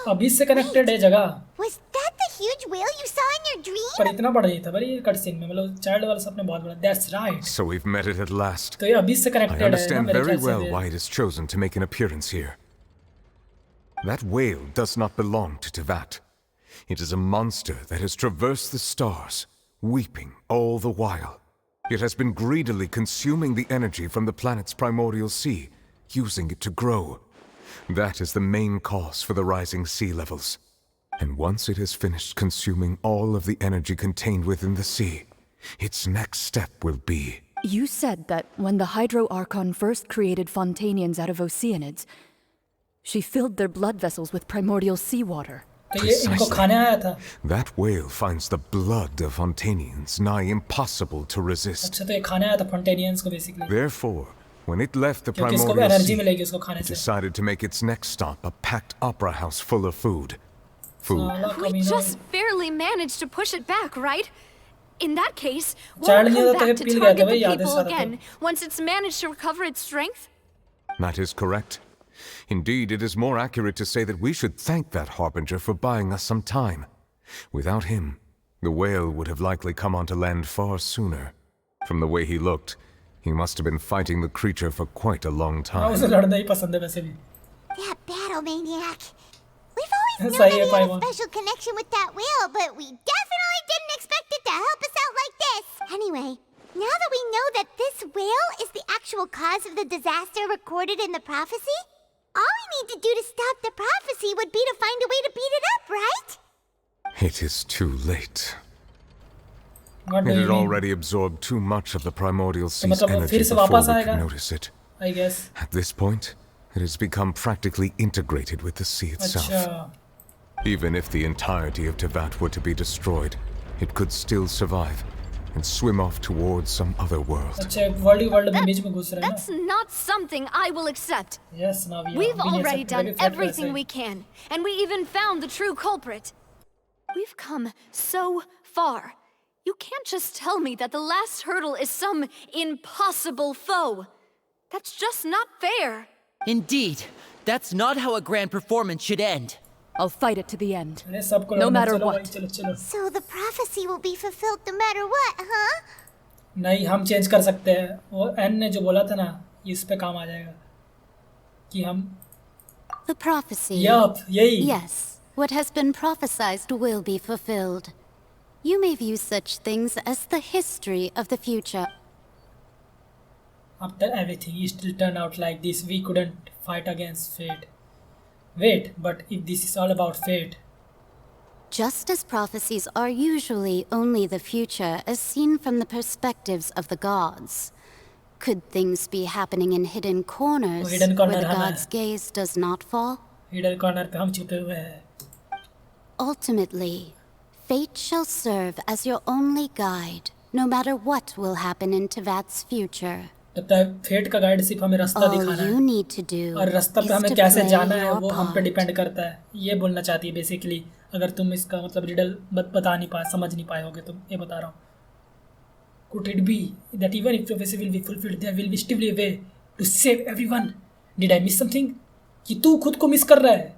अभी से कनेक्टेड है जगह। Was that the huge whale you saw in your dream? पर इतना बड़ा नहीं था भाई ये कटसीन में, मतलब चाइल्ड वाला सपने बहुत बड़ा। That's right. So we've met it at last. तो ये अभी से I कनेक्टेड है ना understand मेरे very ख्याल से। well why it has chosen to make an appearance here. That whale does not belong to Tevat. It is a monster that has traversed the stars, weeping all the while. It has been greedily consuming the energy from the planet's primordial sea, using it to grow. That is the main cause for the rising sea levels. And once it has finished consuming all of the energy contained within the sea, its next step will be... You said that when the Hydro Archon first created Fontainians out of Oceanids, she filled their blood vessels with primordial seawater. Precisely. That whale finds the blood of Fontainians nigh impossible to resist. Therefore, when it left the primordial sea, it decided to make its next stop a packed opera house full of food. We just barely managed to push it back, right? In that case, won't it come back to target the people again once it's managed to recover its strength? That is correct. Indeed, it is more accurate to say that we should thank that Harbinger for buying us some time. Without him, the whale would have likely come onto land far sooner. From the way he looked, he must have been fighting the creature for quite a long time. That battle maniac. We've always known that he had a special connection with that whale, but we definitely didn't expect it to help us out like this. Anyway, now that we know that this whale is the actual cause of the disaster recorded in the prophecy, all we need to do to stop the prophecy would be to find a way to beat it up, right? It is too late. It had already absorbed too much of the primordial sea's energy before we could notice it. I guess. At this point, it has become practically integrated with the sea itself. Even if the entirety of Tevat were to be destroyed, it could still survive and swim off towards some other world. That's not something I will accept. Yes, Navia. We've already done everything we can, and we even found the true culprit. We've come so far. You can't just tell me that the last hurdle is some impossible foe. That's just not fair. Indeed, that's not how a grand performance should end. I'll fight it to the end, no matter what. So the prophecy will be fulfilled no matter what, huh? नहीं, हम change कर सकते हैं। वो N ने जो बोला था ना, इस पे काम आ जाएगा कि हम The prophecy. यही। Yes, what has been prophesied will be fulfilled. You may view such things as the history of the future. After everything still turned out like this, we couldn't fight against fate. Wait, but if this is all about fate... Just as prophecies are usually only the future as seen from the perspectives of the gods, could things be happening in hidden corners where the gods' gaze does not fall? Hidden corner पे हम छुपे हुए हैं. Ultimately, fate shall serve as your only guide, no matter what will happen in Tevat's future. तब तक fate का guide सिर्फ हमें रास्ता दिखाना है और रास्ता पे हमें कैसे जाना है वो हम पे डिपेंड करता है। ये बोलना चाहती है बेसिकली। अगर तुम इसका मतलब रिडल बता नहीं पाए, समझ नहीं पाए होगे, तुम ये बता रहा हूँ। Could it be that even if prophecy will be fulfilled, there will be still a way to save everyone? Did I miss something? कि तू खुद को मिस कर रहा है,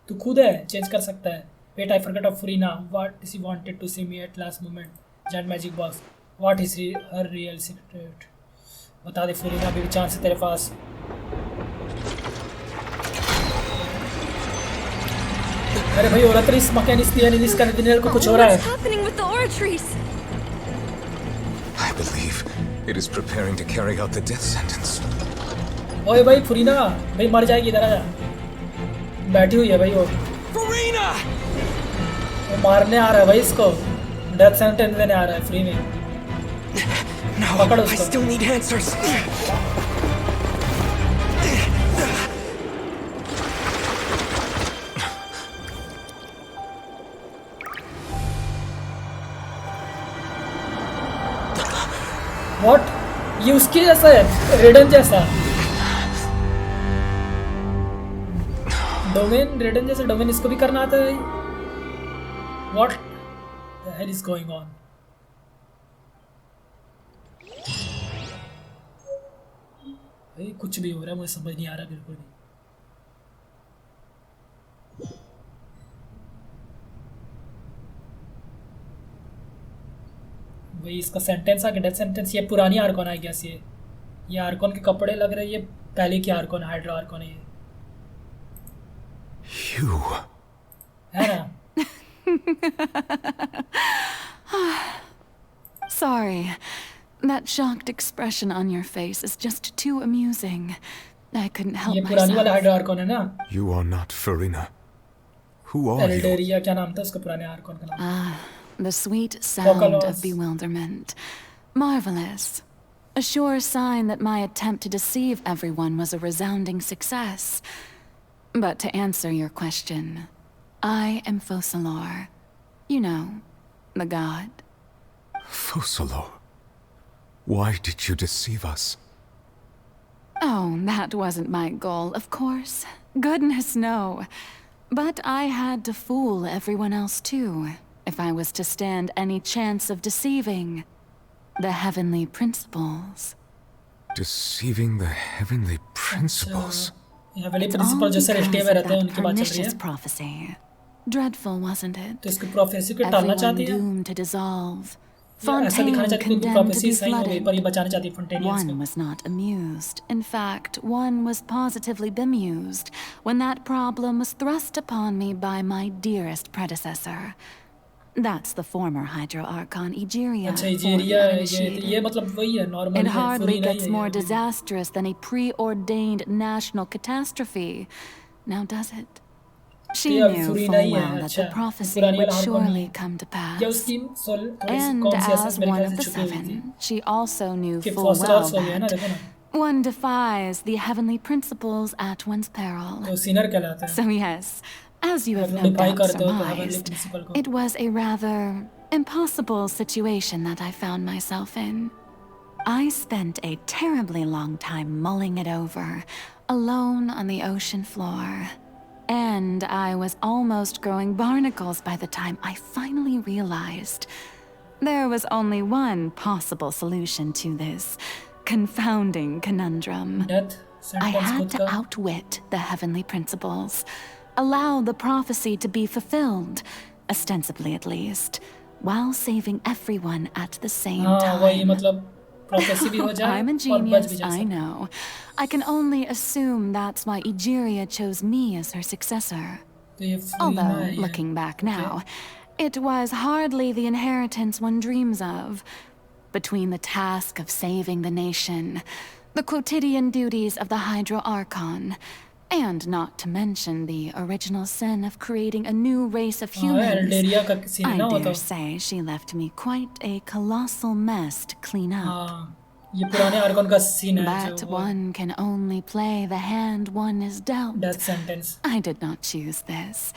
तू खुद है, चेंज कर सकता है। Wait, I forgot of Furina. What she wanted to see me at last moment. Giant magic box. What is her real secret? बता दे फुरीना, अभी भी चांस है तेरे पास। अरे भाई ओराट्रिस मैकेनिस्ट दिया नहीं, इसका दिनेल को कुछ हो रहा है। I believe it is preparing to carry out the death sentence. ओए भाई फुरीना, भाई मर जाएगी, इधर आ जा। बैठी हुई है भाई वो। फुरीना! वो मारने आ रहा है भाई इसको, डेथ सेंटेंस देने आ रहा है फ्री में। No, I still need answers. What? ये उसके जैसा है, रेडन जैसा। डोमेन रेडन जैसा डोमेन इसको भी करना आता है। What the hell is going on? कुछ भी हो रहा है, मुझे समझ नहीं आ रहा बिल्कुल भी। वही इसका सेंटेंस आ गया, डेथ सेंटेंस। ये पुरानी आर्कॉन आई गेस। ये आर्कॉन के कपड़े लग रहे हैं, ये पहले की आर्कॉन, हाइड्रो आर्कॉन है ये। You. है ना? Sorry. That shocked expression on your face is just too amusing. I couldn't help ये पुरानी वाला myself. हाइड्रो आर्कॉन है ना? You are not Farina. Who are you? एल्डेरिया क्या नाम था उसका पुराने आर्कॉन का नाम? The sweet sound Vocaloids. of bewilderment. Marvelous. A sure sign that my attempt to deceive everyone was a resounding success. But to answer your question, I am Fosalor. You know, the god. Fosalor. Why did you deceive us? Oh, that wasn't my goal, of course. Goodness, no. But I had to fool everyone else too, if I was to stand any chance of deceiving the heavenly principles. Deceiving the heavenly principles. ये वाले All principal जो because सेरेस्टिया of में रहते हैं that उनकी बात चल रही pernicious है। prophecy. Dreadful, wasn't it? तो इसकी प्रोफेसी को टालना Everyone चाहती है। doomed to dissolve. ये ऐसा दिखाना Fontaine चाहती है कि उनकी condemned to प्रोफेसी be सही हो गई, पर ये flooded. बचाना चाहती है फोंटेनियंस One को। was not amused. In fact, one was positively bemused when that problem was thrust upon me by my dearest predecessor. That's the former Hydro Archon Egeria. अच्छा for the इजेरिया uninitiated. ये मतलब वही है normal It है, hardly फुरीना ही gets है more ये। disastrous than a preordained national catastrophe. Now does it? She ये अब knew फुरीना full ही है, well that अच्छा। the prophecy पुरानी would वाला आर्कॉन surely नहीं। come to या pass. उसकी सोल थोड़ी सी And कौन सी as एसेंस मेरे one ख्याल of से the छुपी हुई थी seven, she also knew कि full फॉसिल well आर्ट्स हो गया है ना, देखो ना। that one defies the heavenly principles at one's peril. तो सीनियर कहलाते हैं। So yes, as you have अगर no डिफाई doubt करते हो तो हेवनली surmised, प्रिंसिपल को। it was a rather impossible situation that I found myself in. I spent a terribly long time mulling it over, alone on the ocean floor. And I was almost growing barnacles by the time I finally realized there was only one possible solution to this confounding conundrum. Death I sentence had खुद to का। outwit the heavenly principles, allow the prophecy to be fulfilled, ostensibly at least, while saving everyone at the same हाँ वही time. मतलब prophecy भी हो जाए I'm a और बच भी genius, जा I सके। know. I can only assume that's why Egeria chose me as her successor. तो ये फुरीना Although, है ये। looking back now, it was hardly the inheritance one dreams of. Between the task of saving the nation, the quotidian duties of the Hydro Archon, and not to mention the original sin of creating a new race of हाँ humans, एल्डेरिया का scene I ना हो तो। dare say she left me quite a colossal mess to clean up. हाँ ये पुराने Arcon का scene है But जो one can only play the hand one is dealt. Death sentence. I did not choose this,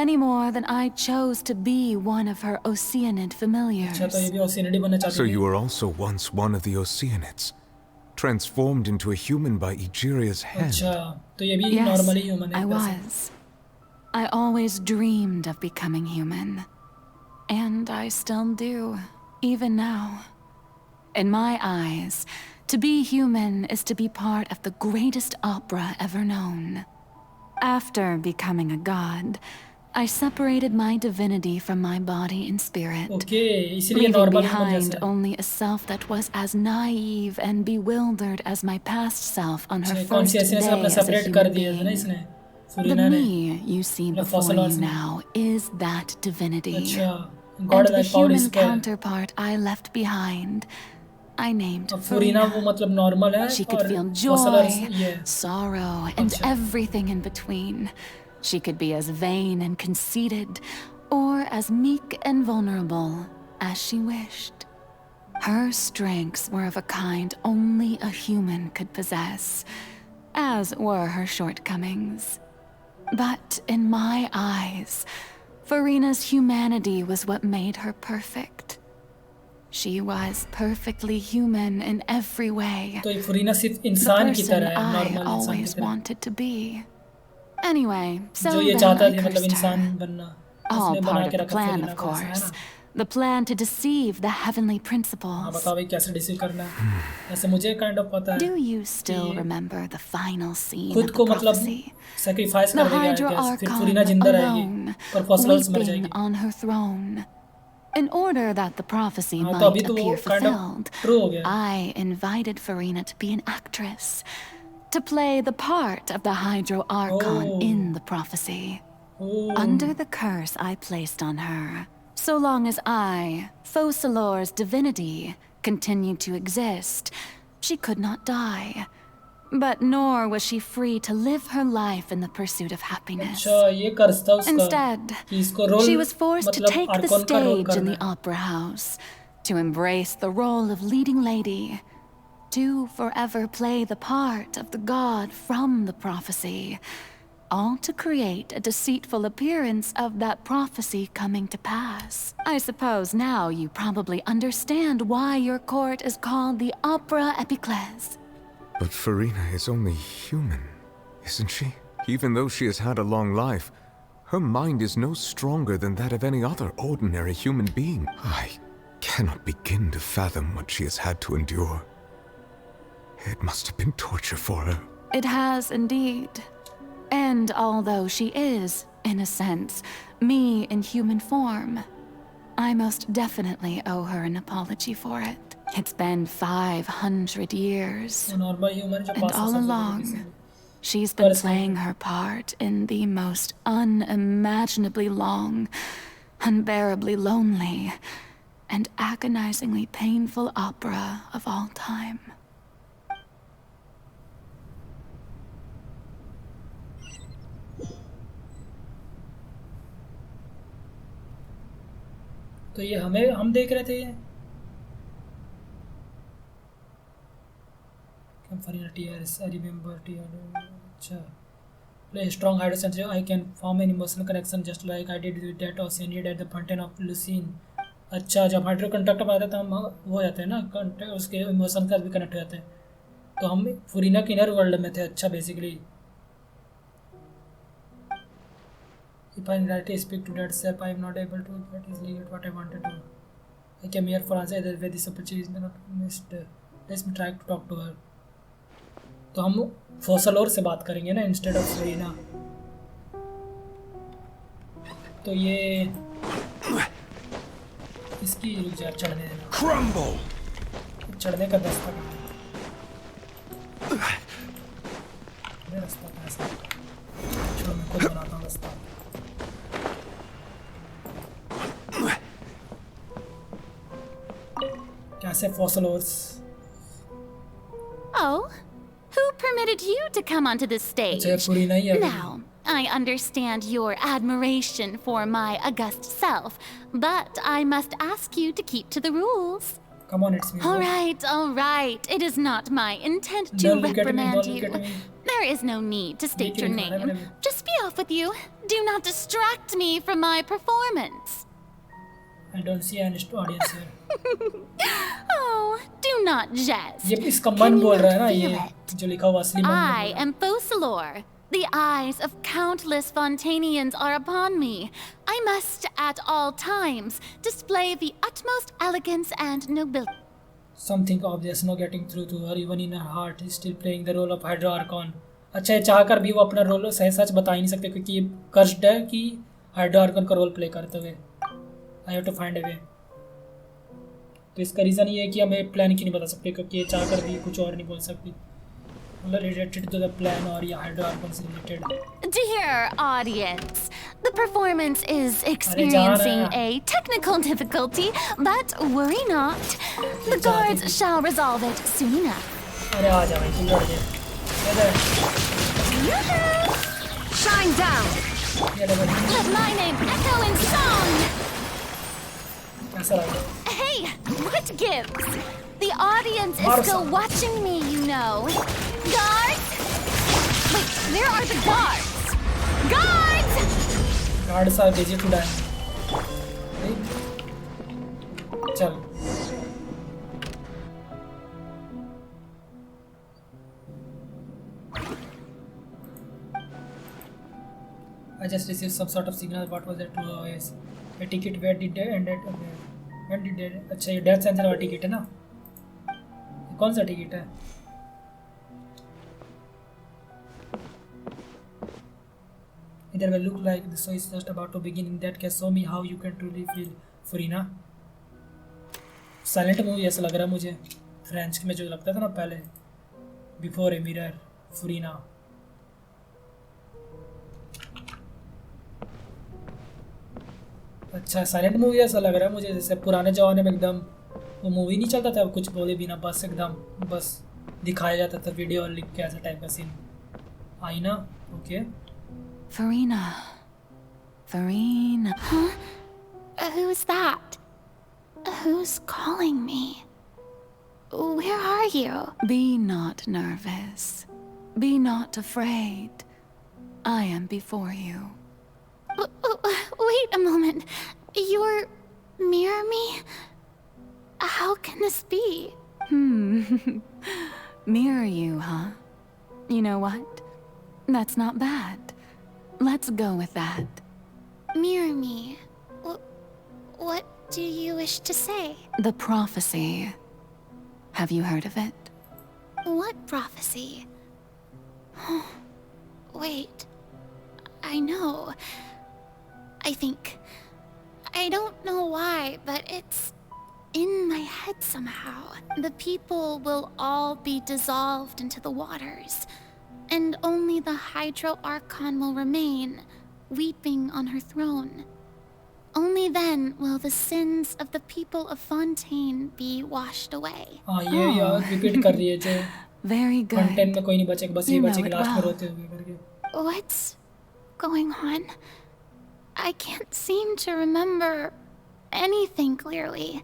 any more than I chose to be one of her Oceanid familiars. अच्छा तो ये भी ओसिनिडी बनना चाहती So थी। you were also once one of the Oceanids, transformed into a human by Egeria's hand. अच्छा तो ये भी Yes, नॉर्मली ह्यूमन है I एक तरह से। was. I always dreamed of becoming human. And I still do, even now. In my eyes, to be human is to be part of the greatest opera ever known. After becoming a god, I separated my divinity from my body and spirit, okay इसीलिए leaving normal human behind जैसा है। only a self that was as naive and bewildered as my past self on her अच्छा, first consciousness day अपना as a separate कर human दिया था ना being. इसने The फुरीना ने। me you see The before fossil you origin. now is that divinity. अच्छा And God the like power human इसका है। counterpart I left behind, I named अब फुरीना वो Farina. मतलब नॉर्मल है She could और feel फॉसिलर्स joy, ये sorrow, and अच्छा। everything in between. She could be as vain and conceited, or as meek and vulnerable as she wished. Her strengths were of a kind only a human could possess, as were her shortcomings. But in my eyes, Farina's humanity was what made her perfect. She was perfectly human in every way. तो ये फुरीना सिर्फ The इंसान की person तरह है I normal इंसान की always तरह wanted to be. Anyway, so जो ये then चाहता I थी मतलब cursed इंसान her. बनना All उसने बना part के of the रखा plan, फुरीना of को ऐसा है course. ना। The plan to deceive the heavenly हाँ principles. बताओ भाई कैसे डिसीव करना है। ऐसे मुझे काइंड ऑफ पता है Do you still कि remember the final scene खुद of को the मतलब prophecy? सैक्रिफाइस The कर देगा Hydro I guess। फिर Archon फुरीना जिंदा रहेगी alone, पर फॉसिलर्स मर weeping जाएगी। on her throne. In order that the prophecy हाँ, तो might अभी तो वो appear kind of fulfilled, true हो गया. I invited Farina to be an actress, to play the part of the Hydro Archon Oh. in the prophecy. Oh. Under the curse I placed on her, so long as I, Focalor's divinity, continued to exist, she could not die. But nor was she free to live her life in the pursuit of happiness. अच्छा ये कर्ज था उसका Instead, कि इसको role she was forced to मतलब take the archon का role stage in करना the है. opera house, to embrace the role of leading lady, to forever play the part of the god from the prophecy, all to create a deceitful appearance of that prophecy coming to pass. I suppose now you probably understand why your court is called the Opera Epiclese. But Farina is only human, isn't she? Even though she has had a long life, her mind is no stronger than that of any other ordinary human being. I cannot begin to fathom what she has had to endure. It must have been torture for her. It has indeed. And although she is, in a sense, me in human form, I most definitely owe her an apology for it. It's been 500 years. वो normal human जो And pass all आ सकते हैं along, किसी को. she's been playing her part in the most unimaginably long, unbearably lonely, and agonizingly painful opera of all time. तो ये हम देख रहे थे ये Farina tears, I remember tears. अच्छा play a strong hydro sensor. I can form an emotional connection just like I did with that Oceaniad at the fontaine of Lucine. अच्छा जब हाइड्रो कंडक्ट पर आता है तो हम वो हो जाते हैं ना उसके इमोशन का भी कनेक्ट हो जाते हैं तो हम फुरीना के इनर वर्ल्ड में थे अच्छा basically If I directly speak to that self, I am not able to get easily get what I wanted to. I came here for answer either way. This opportunity is not missed. Let me try to talk to her. तो हम फोसलोर से बात करेंगे ना instead of Farina. तो ये इसकी रुक जा चढ़ने देना. Crumble! चढ़ने का रास्ता कहाँ है? ये रास्ता कहाँ से? चलो मैं खुद बनाता हूँ रास्ता. कैसे फोसलोर्स? Oh, who permitted you to come onto this stage? अच्छा फरीना ही है. Now, I understand your admiration for my august self, but I must ask you to keep to the rules. Come on, it's me. All right. It is not my intent to Don't look at me, reprimand don't look you. at me. There is no need to state your Look at me, name. Just be off with you. Do not distract me from my performance. I don't see an audience here. Oh, do not jest. ये इसका Can मन you बोल रहा है not ना feel ये it? जो लिखा हुआ असली मन I बोल रहा है. am Focalor. The eyes of countless Fontainians are upon me. I must, at all times, display the utmost elegance and nobility. Something obvious no getting through to her even in her heart is still playing the role of Hydro Archon. अच्छा ये चाहकर भी वो अपना role सही सच बता ही नहीं सकते क्योंकि ये कर्स्ड है कि हाइड्रो आर्कन का रोल प्ले करते हुए. I have to find a way. तो इसका रीज़न ये है कि हमें प्लान की नहीं बता सकते क्योंकि ये चाहकर भी कुछ और नहीं बोल सकती. मतलब रिलेटेड टू द प्लान और या हाइड्रो आर्कन से related. Dear audience, the performance is experiencing a technical difficulty, but worry not. The guards shall resolve it soon enough. अरे आ जा भाई तुम लड़ गए. Yoo-hoo! Shine down! Let my name echo in song! कैसा लगा? Hey, what gives? The audience is Marsa. still watching me, you know. Guards! Wait, where are the guards? Guards! Guards are busy to die. चल. I just received some sort of signal. What was that? Oh yes, a ticket. Where did they end it? When did they? अच्छा ये death sensor वाला ticket है ना? ये कौन सा ticket है? Either will look like the show is just about to begin. In that case, show me how you can truly feel Farina silent movie ऐसा लग रहा है मुझे, फ्रेंच में जो लगता था ना पहले, बिफोर ए मिरर, फरीना। अच्छा साइलेंट मूवी ऐसा लग रहा है मुझे, जैसे पुराने जमाने में एकदम वो मूवी नहीं चलता था कुछ बोले बिना, बस एकदम बस दिखाया जाता था वीडियो और लिख के, ऐसा टाइप का सीन। आईना, okay. Farina. Farina. Huh? Who's that? Who's calling me? Where are you? Be not nervous. Be not afraid. I am before you. Wait a moment. You're mirror me? How can this be? Mirror you, huh? You know what? That's not bad. Let's go with that. Mirror me. What do you wish to say? The prophecy. Have you heard of it? What prophecy? Wait. I know. I think. I don't know why, but it's in my head somehow. The people will all be dissolved into the waters, and only the Hydro Archon will remain, weeping on her throne. Only then will the sins of the people of Fontaine be washed away. हाँ ये यार repeat कर रही है जो Very good. Content में कोई नहीं बचेगा, बस ये You know बचेगा it लास्ट में well. रोते हुए करके। What's going on? I can't seem to remember anything clearly.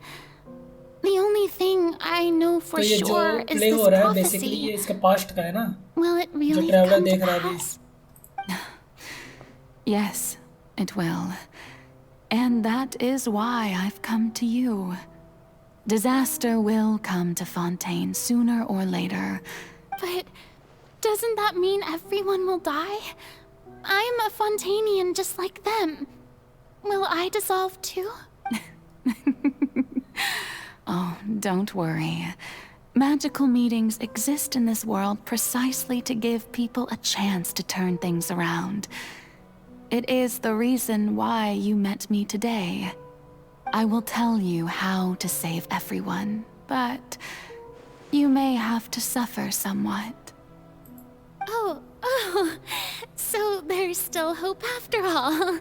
The only thing I know for तो ये जो sure is प्ले this हो रहा है बेसिकली ये prophecy. इसका पास्ट का है ना, Will it जो really ट्रैवलर come to देख रहा है अभी। pass? Yes, it will. And that is why I've come to you. Disaster will come to Fontaine sooner or later. But doesn't that mean everyone will die? I'm a Fontainian just like them. Will I dissolve too? Oh, don't worry. Magical meetings exist in this world precisely to give people a chance to turn things around. It is the reason why you met me today. I will tell you how to save everyone, but you may have to suffer somewhat. Oh, so there's still hope after all.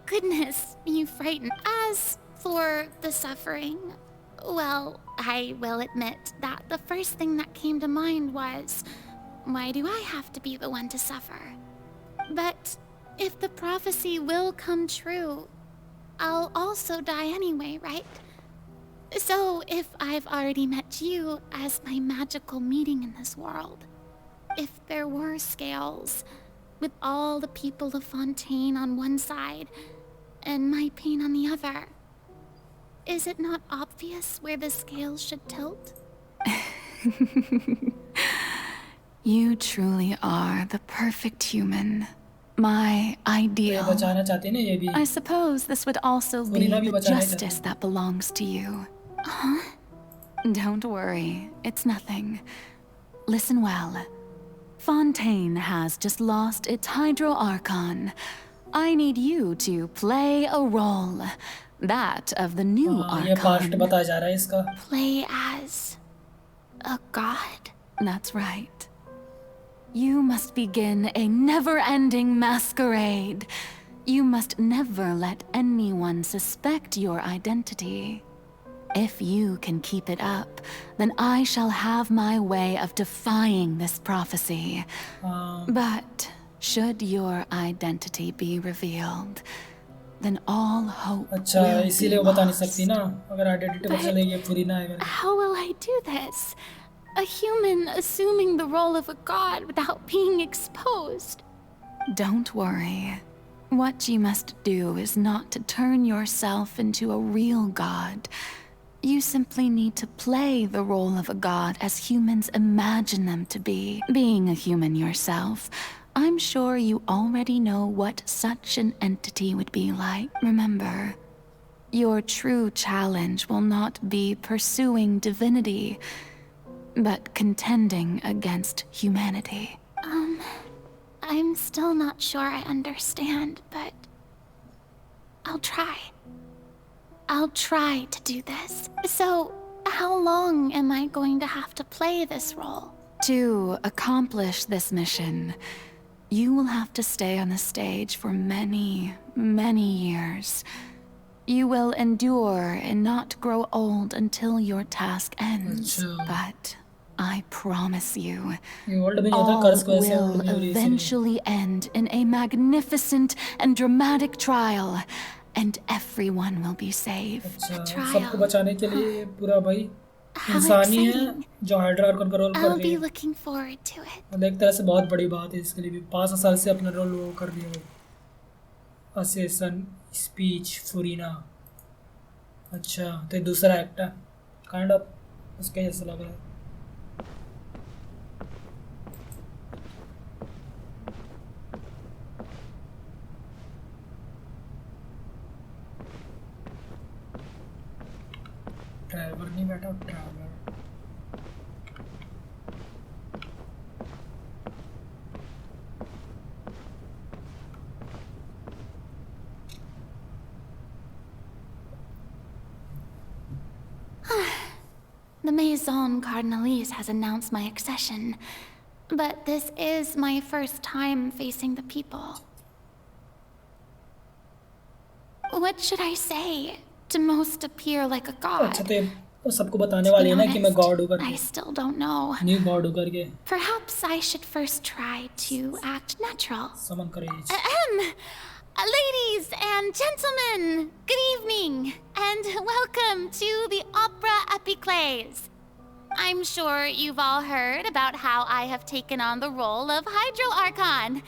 Goodness, you frighten. As for the suffering, well, I will admit that the first thing that came to mind was, why do I have to be the one to suffer? But if the prophecy will come true, I'll also die anyway, right? So if I've already met you as my magical meeting in this world, if there were scales, with all the people of Fontaine on one side, and my pain on the other, is it not obvious where the scales should tilt? You truly are the perfect human. My तो ये ideal. बचाना चाहते हैं ना ये भी, I suppose this would also be Farina भी the बचाना ही justice चाहती that belongs to you. Don't worry, it's nothing. Listen well. Fontaine has just lost its Hydro Archon. I need you to play a role. That of the new हाँ, ये past Archon. बताया जा रहा है इसका। Play as a god? That's right. You must begin a never-ending masquerade. You must never let anyone suspect your identity. If you can keep it up, then I shall have my way of defying this prophecy. हाँ But should your identity be revealed, then all hope अच्छा will be इसीलिए वो बता नहीं lost. सकती ना, अगर identity पता चलेगी ये फरीना है करके। How will I do this? A human assuming the role of a god without being exposed? Don't worry. What you must do is not to turn yourself into a real god. You simply need to play the role of a god as humans imagine them to be. Being a human yourself, I'm sure you already know what such an entity would be like. Remember, your true challenge will not be pursuing divinity, but contending against humanity. I'm still not sure I understand, but I'll try. I'll try to do this. So, how long am I going to have to play this role? To accomplish this mission, you will have to stay on the stage for many, many years. You will endure and not grow old until your task ends. But I promise you, all will eventually end in a magnificent and dramatic trial, and everyone will be saved. A सबको trial. बचाने के लिए पूरा भाई How इंसानी है exciting. जो hydra Arkan का रोल कर I'll रही be है। looking forward to it. मतलब एक तरह से बहुत बड़ी बात है इसके लिए भी। 5 साल से अपना रोल वो कर रही है। असेसन स्पीच फुरीना। अच्छा तो ये दूसरा एक्ट है काइंड ऑफ उसके जैसा लग रहा है। ड्राइवर नहीं बैठा driver. The Maison Cardinalise has announced my accession, but this is my first time facing the people. What should I say to most appear like a god? अच्छा तो ये सबको बताने वाली है ना कि मैं गॉड हूँ I करके। still don't know. New God हूँ करके। Perhaps I should first try to act natural. Summon courage. Ladies and gentlemen, good evening, and welcome to the Opera Epiclese. I'm sure you've all heard about how I have taken on the role of Hydro Archon.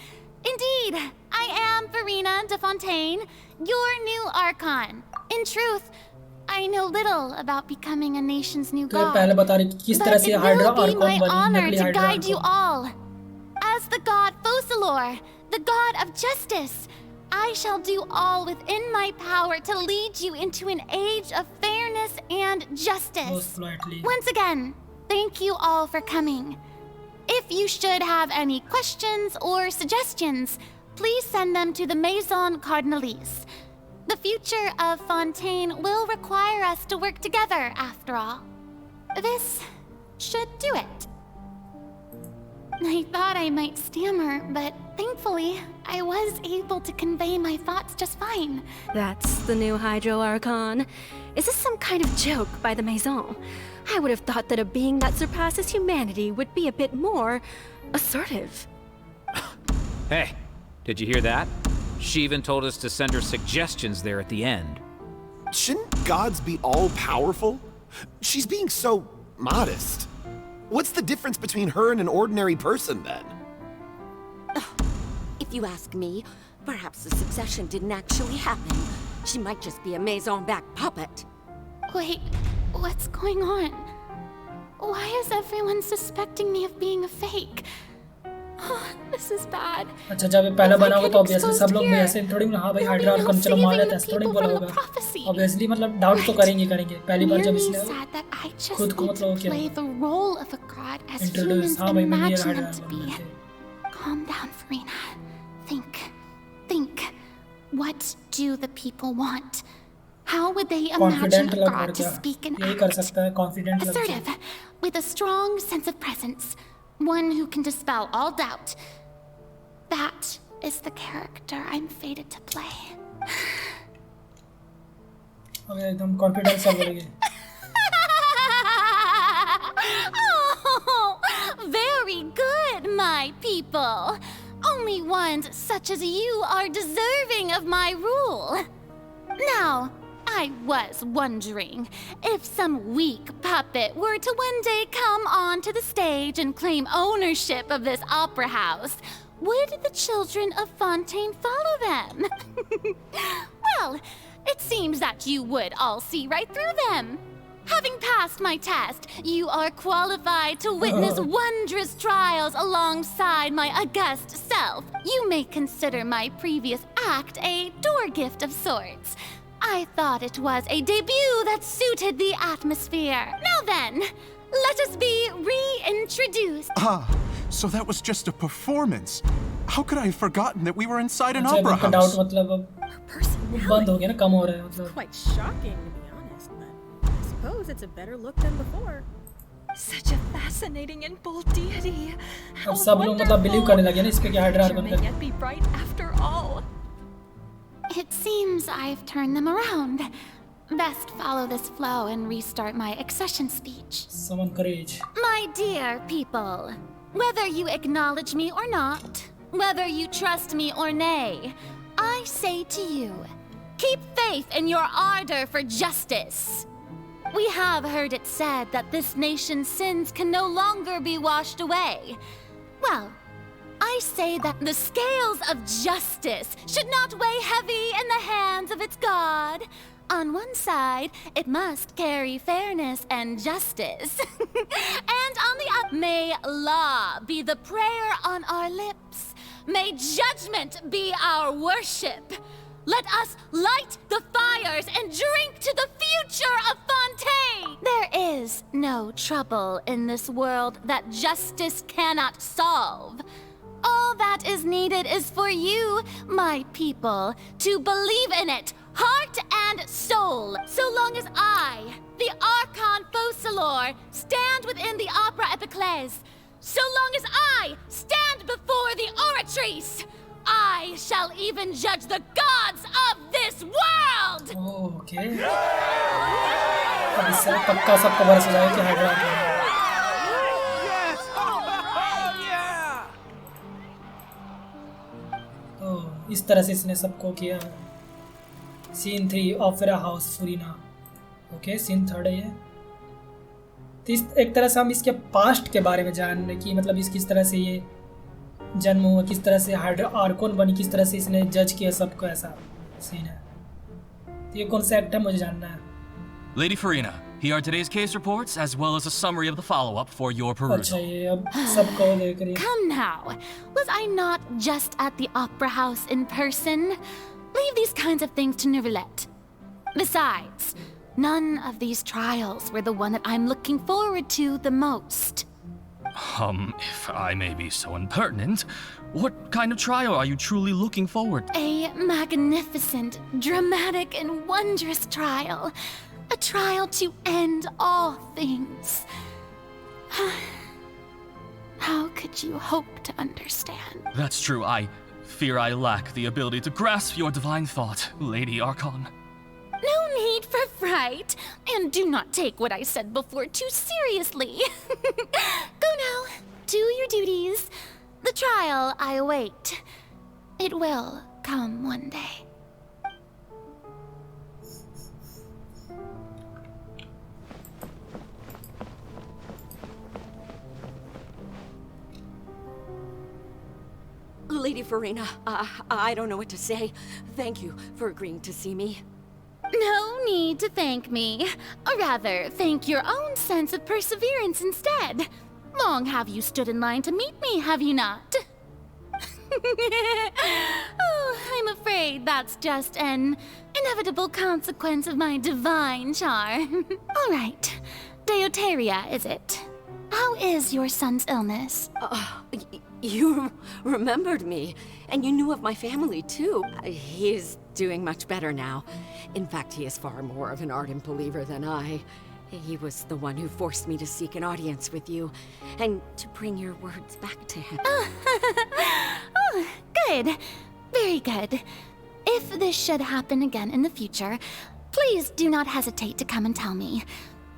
Indeed, I am Farina de Fontaine, your new Archon. In truth, I know little about becoming a nation's new तो ये god, पहले बता रही कि किस तरह but से it hydra will be Arkan my बनी honor नकली to hydra guide you Arkan. all. As the god Focalor, the god of justice, I shall do all within my power to lead you into an age of fairness and justice. Most politely. Once again, thank you all for coming. If you should have any questions or suggestions, please send them to the Maison Cardinalise. The future of Fontaine will require us to work together, after all. This should do it. I thought I might stammer, but thankfully, I was able to convey my thoughts just fine. That's the new Hydro Archon. Is this some kind of joke by the Maison? I would have thought that a being that surpasses humanity would be a bit more assertive. Hey, did you hear that? She even told us to send her suggestions there at the end. Shouldn't gods be all-powerful? She's being so modest. What's the difference between her and an ordinary person, then? If you ask me, perhaps the succession didn't actually happen. She might just be a Maison-back puppet. Wait, what's going on? Why is everyone suspecting me of being a fake? Oh, this is bad. अच्छा जब ये पहला If I बना होगा get तो obviously सब लोग exposed भी ऐसे थोड़ी ना हाँ भाई here, hydra there'll be Arkan no चलो मान saving लेते the हैं थोड़ी people बोला from the होगा। prophecy. ऑब्वियसली मतलब डाउट तो करेंगे पहली बार जब Yumi इसने said that I just खुद को need मतलब to क्या play the role of a god as introduce humans हाँ भाई मैं ये imagine hydra them to Arkan be. बनते। Calm down, Farina. Think. What do the people want? How would they imagine confident a लग god to गया speak and यही कर act? सकता है कॉन्फिडेंट लग Assertive, जाए। with a strong sense of presence, one who can dispel all doubt. That is the character I'm fated to play. अब एकदम कॉन्फिडेंस सब बोलेंगे। Oh, very good, my people. Only ones such as you are deserving of my rule. Now, I was wondering if some weak puppet were to one day come onto the stage and claim ownership of this opera house, would the children of Fontaine follow them? Well, it seems that you would all see right through them. Having passed my test, you are qualified to witness wondrous trials alongside my august self. You may consider my previous act a door gift of sorts. I thought it was a debut that suited the atmosphere. Now then, let us be reintroduced. Ah, so that was just a performance. How could I have forgotten that we were inside an अच्छा opera इनका doubt house? मतलब अब A person बंद हो गया ना, कम हो रहा है मतलब। Quite shocking, to be honest, but I suppose it's a better look than before. Such a fascinating and bold deity. अब सब लोग मतलब बिलीव करने लगे ना इस पे कि hydra Arkan may yet be right after all. It seems I've turned them around. Best follow this flow and restart my accession speech. Summon courage. My dear people, whether you acknowledge me or not, whether you trust me or nay, I say to you, keep faith in your ardor for justice. We have heard it said that this nation's sins can no longer be washed away. Well, I say that the scales of justice should not weigh heavy in the hands of its God. On one side, it must carry fairness and justice. And on the other, may law be the prayer on our lips. May judgment be our worship. Let us light the fires and drink to the future of Fontaine! There is no trouble in this world that justice cannot solve. All that is needed is for you, my people, to believe in it, heart and soul. So long as I, the Archon Focalor, stand within the Opera Epiclese, so long as I stand before the Oratrice, I shall even judge the gods of this world! Oh, okay. अब इससे पक्का सबको पता चला है कि hydra Arkan है। तो इस तरह से इसने सबको किया। Scene 3 opera house Furina. Okay, scene 3 है ये। तो इस एक तरह से हम इसके पास्ट के बारे में जान रहे कि मतलब इस किस तरह से ये जन्म हुआ, किस तरह से हाइड्रा आर्कन बनी, किस तरह से इसने जज किया सबको, ऐसा सीन है। तो ये कौन सा एक्ट है मुझे जानना है। Lady Farina, here are today's case reports as well as a summary of the follow-up for your perusal. अच्छा, ये अब सबको देख रही है। Come now, was I not just at the Opera House in person? Leave these kinds of things to Neuvillette. Besides, none of these trials were the one that I'm looking forward to the most. If I may be so impertinent, what kind of trial are you truly looking forward to? A magnificent, dramatic, and wondrous trial. A trial to end all things. How could you hope to understand? That's true. I fear I lack the ability to grasp your divine thought, Lady Archon. No need for fright, and do not take what I said before too seriously. Go now, do your duties. The trial I await. It will come one day. Lady Farina, I don't know what to say. Thank you for agreeing to see me. No need to thank me. Or rather, thank your own sense of perseverance instead. Long have you stood in line to meet me, have you not? Oh, I'm afraid that's just an inevitable consequence of my divine charm. All right. Deuteria, is it? How is your son's illness? You remembered me, and you knew of my family, too. He is doing much better now. In fact, he is far more of an ardent believer than I. He was the one who forced me to seek an audience with you, and to bring your words back to him. Oh, good. Very good. If this should happen again in the future, please do not hesitate to come and tell me.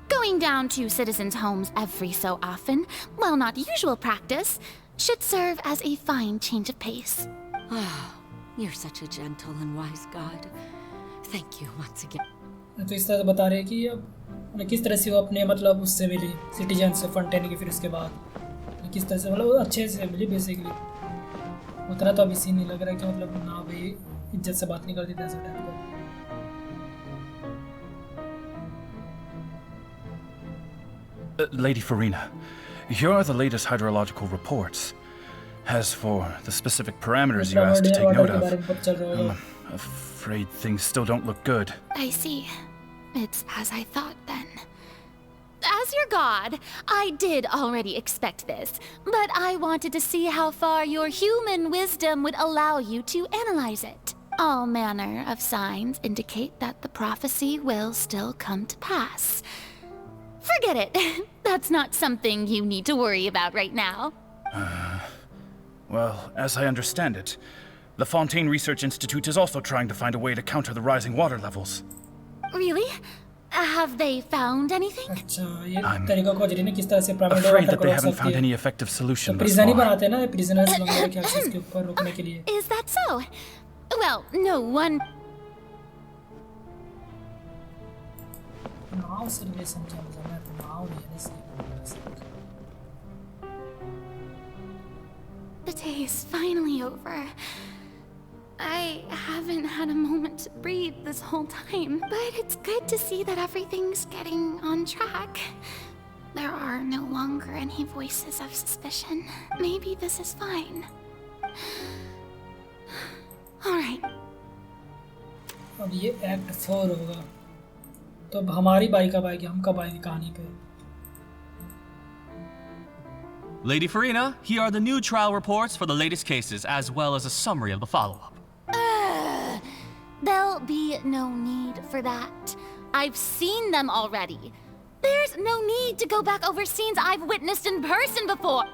Going down to citizens' homes every so often, while not usual practice, should serve as a fine change of pace. You're such a gentle and wise God. Thank you once again. तो इस तरह से बता रहे हैं कि अब किस तरह से वो अपने मतलब उससे मिली, सिटीजन से, फॉन्टेन की, फिर उसके बाद किस तरह से मतलब अच्छे से मिली बेसिकली। उतना तो अभी सीन नहीं लग रहा है कि मतलब ना भाई इज्जत से बात नहीं करती थी ऐसे टाइप का। Lady Farina, here are the latest hydrological reports. As for the specific parameters you asked to take note of, I'm afraid things still don't look good. I see. It's as I thought then. As your god, I did already expect this, but I wanted to see how far your human wisdom would allow you to analyze it. All manner of signs indicate that the prophecy will still come to pass. Forget it. That's not something you need to worry about right now. Well, as I understand it, the Fontaine Research Institute is also trying to find a way to counter the rising water levels. Really? Have they found anything? I'm afraid that they haven't found any effective solution thus far. Is that so? Well, no one... The day is finally over. I haven't had a moment to breathe this whole time, but it's good to see that everything's getting on track. There are no longer any voices of suspicion. Maybe this is fine. Alright. अब ये act 4 होगा तो अब हमारी by कब आएगी हम कब आएंगे कहानी पे Lady Farina, here are the new trial reports for the latest cases, as well as a summary of the follow-up. There'll be no need for that. I've seen them already. There's no need to go back over scenes I've witnessed in person before.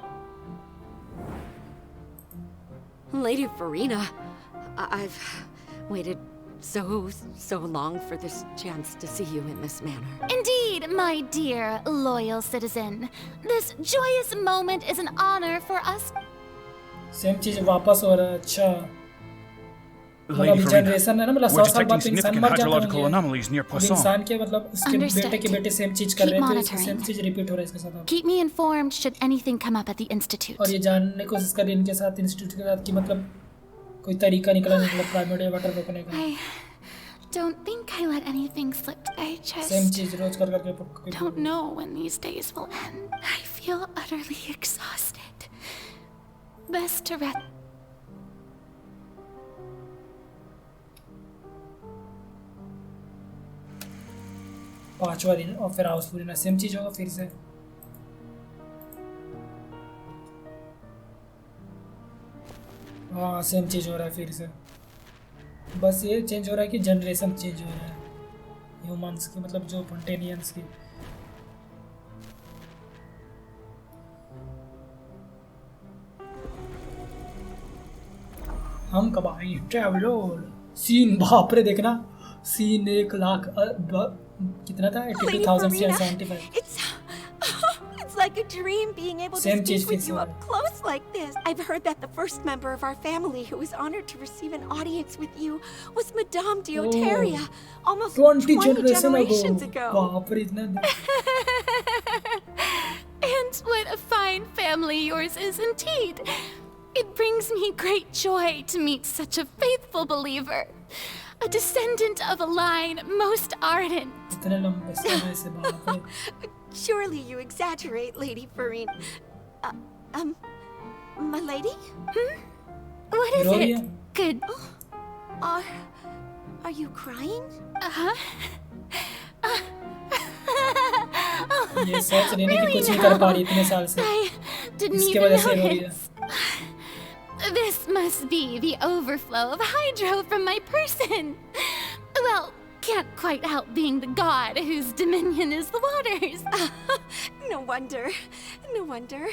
Lady Farina, I've waited so long for this chance to see you in this manner. Indeed, my dear, loyal citizen. This joyous moment is an honor for us. Same चीज वापस हो रहा है अच्छा Lady Farina, we're detecting significant hydrological anomalies near Poisson. इंसान के मतलब उसके बेटे के बेटे सेम चीज कर रहे थे सेम चीज रिपीट हो रहा है इसके साथ Keep me informed should anything come up at the institute. और ये जानने की कोशिश कर रही इनके साथ इंस्टीट्यूट के साथ कि मतलब कोई तरीका निकला मतलब प्राइमरी वाटर रोकने का I don't think I let anything slip. I just same चीज रोज कर करके don't know when these days will end. I feel utterly exhausted. Best to rest. पांचवा दिन और फिर हाउसफुल ना सेम चीज होगा फिर से हाँ सेम चीज हो रहा है फिर से बस ये चेंज हो रहा है कि जनरेशन चेंज हो रहा है ह्यूमंस की मतलब जो फोंटेनियंस की हम कब आएंगे ट्रैवलर सीन बाप रे देखना सीन 1 लाख कितना था 82,775 It's like a dream being able to speak with you up close like this. I've heard that the first member of our family who was honored to receive an audience with you was Madame Dioteria, almost 20 generations ago. And what a fine family yours is indeed. It brings me great joy to meet such a faithful believer. A descendant of a line most ardent. Surely you exaggerate, Lady Farina. My lady? What is it? Good. Are you crying? ये सोच रही है कि कुछ नहीं कर पा रही इतने साल से इसके वजह से रो रही है This must be the overflow of hydro from my person. Well, can't quite help being the god whose dominion is the waters. No wonder. No wonder.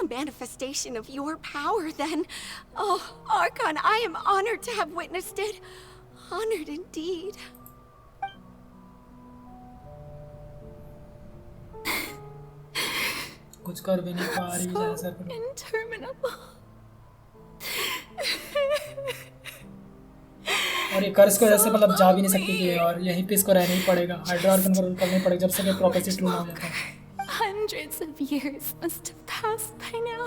A manifestation of your power, then. Oh, Archon, I am honored to have witnessed it. Honored indeed. कुछ कर भी नहीं पा रही है ऐसा करो interminable. और ये कर्ज की वजह से मतलब जा भी नहीं सकती थी और यहीं पे इसको रहना ही पड़ेगा हाइड्रोआर्कन को रूल करना पड़ेगा जब से प्रॉपर्टी ट्रू ना हो जाता है Hundreds of years must have passed by now.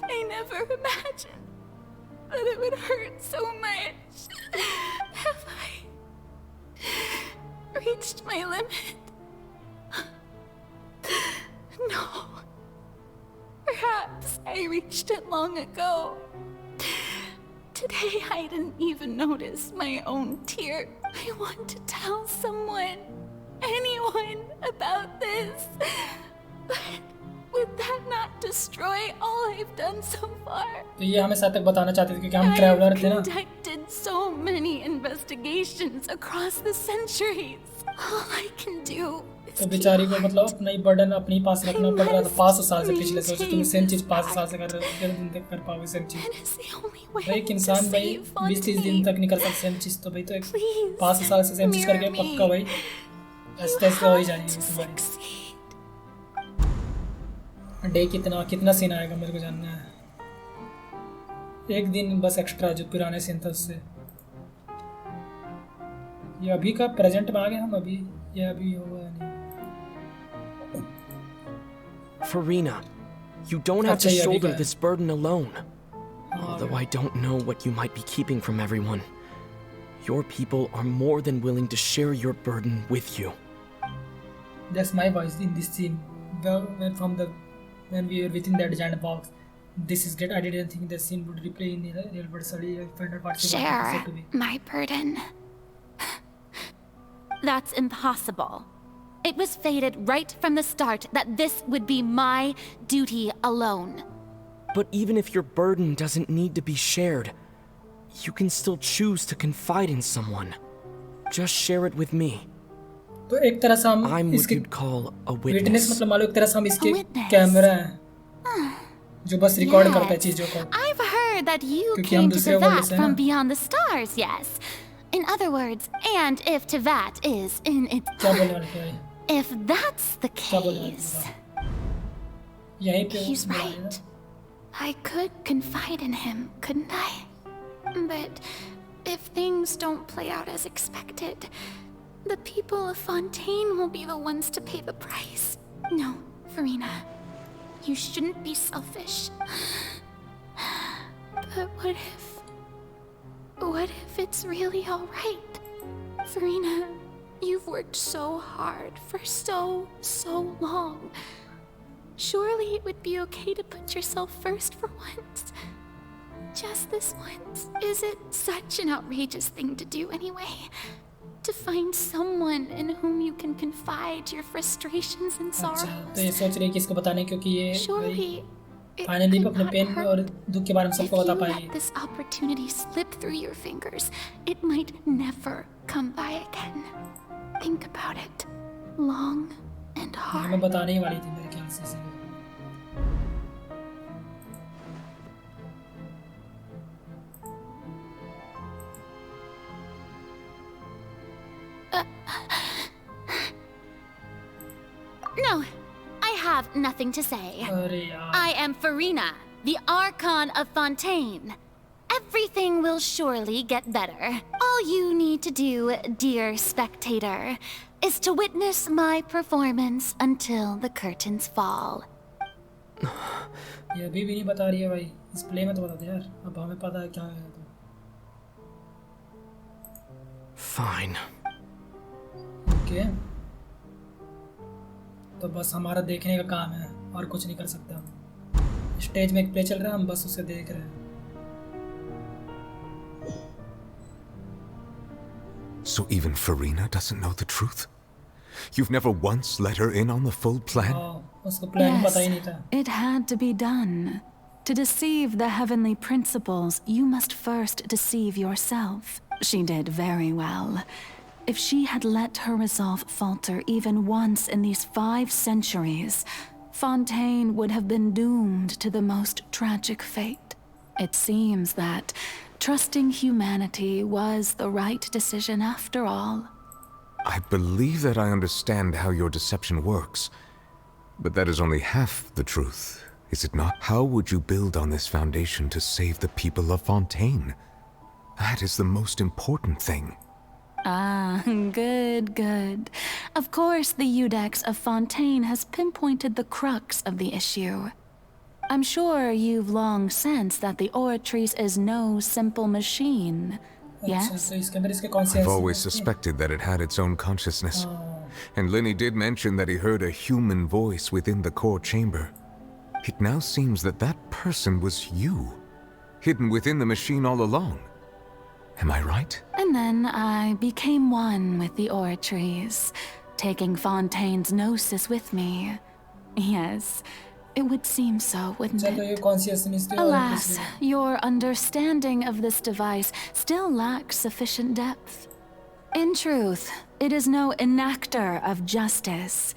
I never imagined that it would hurt so much. Have I reached my limit? No. Perhaps I reached it long ago. Today I didn't even notice my own tear. I want to tell someone, anyone, about this. But would that not destroy all I've done so far? तो ये हमें साथ तक बताना चाहते थे क्योंकि हम ट्रैवलर थे ना conducted so many investigations across the centuries. All I can do is तो बेचारी को मतलब अपना ही बर्डन अपने ही पास रखना पड़ रहा था 500 साल से पिछले सोचो तुम सेम चीज 500 साल से कर रहे हो कितने दिन तक कर पाओगे सेम चीज भाई एक इंसान भाई 20-30 दिन तक नहीं कर सकता सेम चीज तो भाई तो 500 साल से सेम चीज करके पक्का भाई ऐसे हो ही जाएगी तुम्हारी डे कितना सीन आएगा मेरे को जानना है एक दिन बस एक्स्ट्रा जो पुराने सीन था उससे ये अभी का प्रेजेंट में आ गए हम अभी ये अभी होगा नहीं Farina, you don't have to shoulder this burden alone. Although I don't know what you might be keeping from everyone. Your people are more than willing to share your burden with you. That's my voice in this scene. When we were within that giant box. This is great. I didn't think the scene would replay in the real world. Sorry, I found out what share my burden. That's impossible. It was fated right from the start that this would be my duty alone. But even if your burden doesn't need to be shared, you can still choose to confide in someone. Just share it with me. तो एक तरह से हम I'm what you'd call a witness. मतलब मान लो एक तरह से हम इसके कैमरा हैं जो बस रिकॉर्ड करता है चीजों को I've heard that you came to Tevat from beyond the stars, yes. In other words, and if Tevat is in its... If that's the case... He's right. I could confide in him, couldn't I? But if things don't play out as expected, the people of Fontaine will be the ones to pay the price. No, Farina. You shouldn't be selfish. But what if it's really all right? Farina, you've worked so hard for so long. Surely it would be okay to put yourself first for once. Just this once. Is it such an outrageous thing to do anyway? To find someone in whom you can confide your frustrations and sorrows. तो ये सोच रही है कि इसको बताने क्योंकि ये फाइनली अपने पेन और दुख के बारे में सबको बता पाएगी. Let this opportunity slip through your fingers, it might never come by again. Think about it long and hard. मैं बताने ही वाली थी मेरे ख्याल से. No, I have nothing to say. I am Farina, the Archon of Fontaine. Everything will surely get better. All you need to do, dear spectator, is to witness my performance until the curtains fall. ये अभी भी नहीं बता रही है भाई. इस play में तो बता दे यार. अब हमें पता है क्या है तो. Fine. Okay. तो बस हमारा देखने का काम है और कुछ नहीं कर सकते हम. स्टेज में एक प्ले चल रहा है हम बस उसे देख रहे हैं. So even Farina doesn't know the truth? You've never once let her in on the full plan? उसको प्लान पता ही नहीं था. It had to be done. To deceive the heavenly principles, you must first deceive yourself. She did very well. If she had let her resolve falter even once in these 5 centuries, Fontaine would have been doomed to the most tragic fate. It seems that trusting humanity was the right decision after all. I believe that I understand how your deception works, but that is only half the truth, is it not? How would you build on this foundation to save the people of Fontaine? That is the most important thing. Ah, good. Of course, the Iudex of Fontaine has pinpointed the crux of the issue. I'm sure you've long sensed that the Oratrice is no simple machine, yes? I've always suspected that it had its own consciousness. And Lenny did mention that he heard a human voice within the core chamber. It now seems that that person was you, hidden within the machine all along. Am I right? And then I became one with the Oratrice, taking Fontaine's gnosis with me. Yes, It would seem so, wouldn't चलो ये it? consciousness थी और Alas, इसलिए your understanding of this device still lacks sufficient depth. In truth, it is no enactor of justice.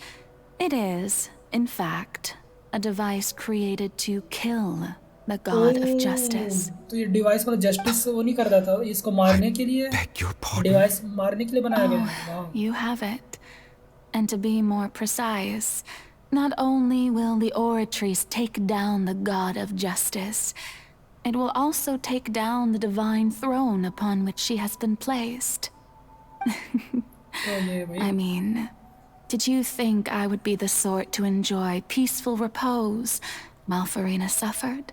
It is, in fact, a device created to kill the god of justice. तो ये device मतलब justice वो नहीं करता था, इसको मारने के लिए डिवाइस मारने के लिए बनाया गया है। वाह। You have it. And to be more precise, not only will the oratrice take down the god of justice, it will also take down the divine throne upon which she has been placed. I mean, did you think I would be the sort to enjoy peaceful repose while Farina suffered?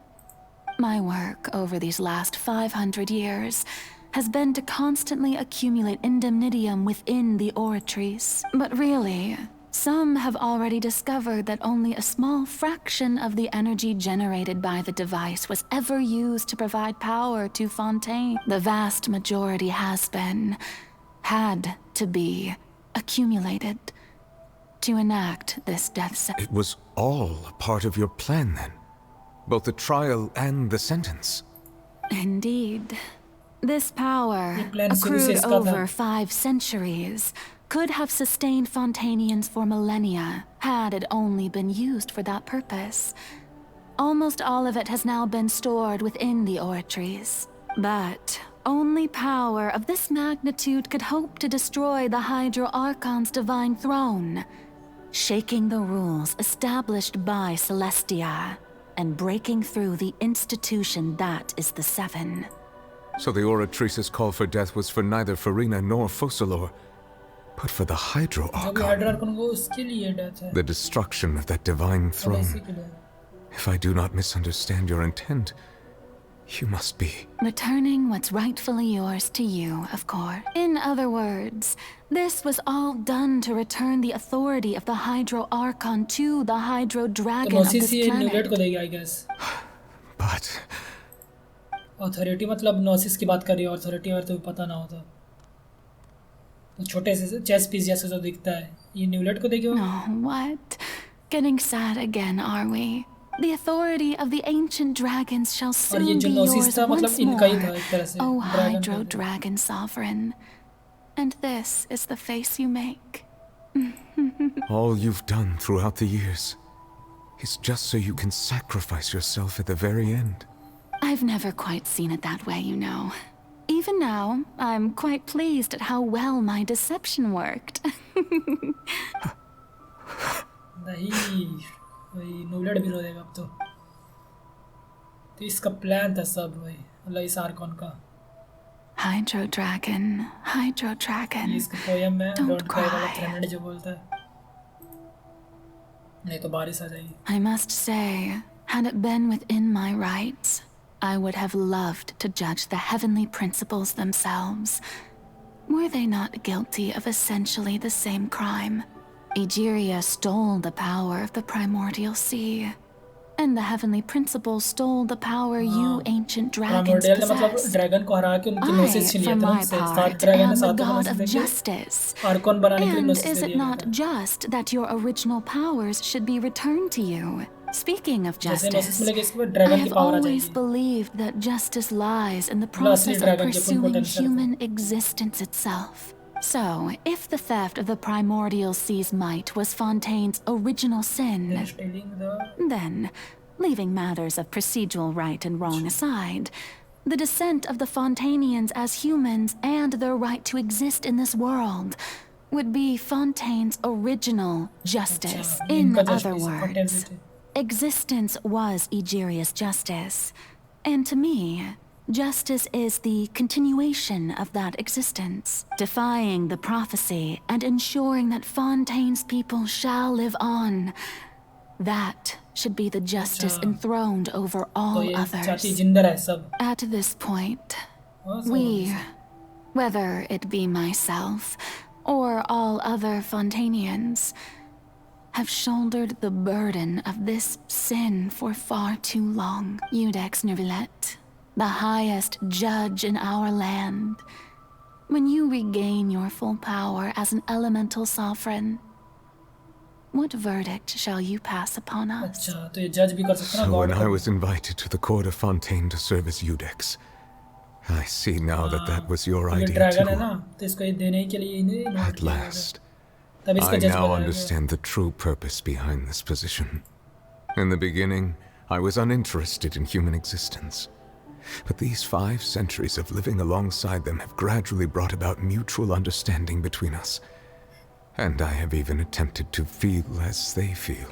My work over these last 500 years has been to constantly accumulate indemnitium within the oratrice. But really, some have already discovered that only a small fraction of the energy generated by the device was ever used to provide power to Fontaine. The vast majority had to be accumulated to enact this death sentence. It was all a part of your plan then? Both the trial and the sentence? Indeed. This power, plan शुरू से accrued इसका था। over 5 centuries, could have sustained Fontainians for millennia, had it only been used for that purpose. Almost all of it has now been stored within the oratrice. But only power of this magnitude could hope to destroy the Hydro Archon's divine throne, shaking the rules established by Celestia, and breaking through the institution that is the Seven. So the Oratrice's call for death was for neither Farina nor Focalor, but for the Hydro जब Archon. Hydra Arkan को उसके लिए death है। The destruction of that divine इसी throne. के लिए। If I do not misunderstand your intent, you must be. Returning what's rightfully yours to you, of course. In other words, this was all done to return the authority of the Hydro Archon to the Hydro Dragon of नोसिस this ये न्यूलेट planet. को देगी, I guess. But authority मतलब नोसिस की बात कर रही है, authority और तो पता ना होता तो छोटे से चेस पीस जैसे जो दिखता है ये न्यूलेट को देगी वो। No, what? Getting sad again, are we? The authority of the ancient dragons shall और ये soon जो be नोसिस yours था मतलब once इनका ही था more, एक तरह से O ड्रैगन Hydro का। Dragon Sovereign. And this is the face you make. all you've done throughout the years is just so you can sacrifice yourself at the very end. I've never quite seen it that way, you know. Even now, I'm quite pleased at how well my deception worked. नहीं वही न्यूलेट भी रो देगा अब तो इसका plan था सब वही मतलब इस आर्कॉन का। Hydro Dragon, Hydro Dragon. ये इसका पोयम में Don't डोंट क्राई वाला cry. थ्रेमेंड जो बोलता है नहीं तो बारिश आ जाएगी। I must say, had it been within my rights, I would have loved to judge the heavenly principles themselves. Were they not guilty of essentially the same crime? Egeria stole the power of the primordial sea, and the heavenly principles stole the power you ancient dragons primordial ने मतलब possess. Dragon को हरा के उनकी I, नोसिस छीन for लिया था my उनसे सात part, ड्रैगन am ने the सातों god नोसिस of देके justice. आर्कॉन बनाने के लिए And नोसिस is दे it दिया not था। just that your original powers should be returned to you? Speaking of जैसे नोसिस justice, मिलेगी इसके बाद I ड्रैगन की have पावर आ always जाएगी। believed that justice lies in the मतलब असली process of ड्रैगन के full pursuing potential human existence itself. So, if the theft of the primordial sea's might was Fontaine's original sin, then, leaving matters of procedural right and wrong aside, the descent of the Fontainians as humans and their right to exist in this world would be Fontaine's original justice. In other words, existence was Egeria's justice, and to me, justice is the continuation of that existence, defying the prophecy and ensuring that Fontaine's people shall live on. That should be the justice enthroned over all others. At this point, we, whether it be myself or all other Fontainians, have shouldered the burden of this sin for far too long. Iudex Nervillet, the highest judge in our land, when you regain your full power as an elemental sovereign, what verdict shall you pass upon us? अच्छा तो ये जज भी कर सकते हैं ना So when God I को was invited to the court of Fontaine to serve as Eudex, I see now that that was your ये idea ड्रैगन है too. ना तो इसको ये देने के लिए इन्हें इन्वाइट At किया गया last, तब इसका I जज now बनाया गया understand the true purpose behind this position. In the beginning, I was uninterested in human existence. But these 5 centuries of living alongside them have gradually brought about mutual understanding between us. And I have even attempted to feel as they feel.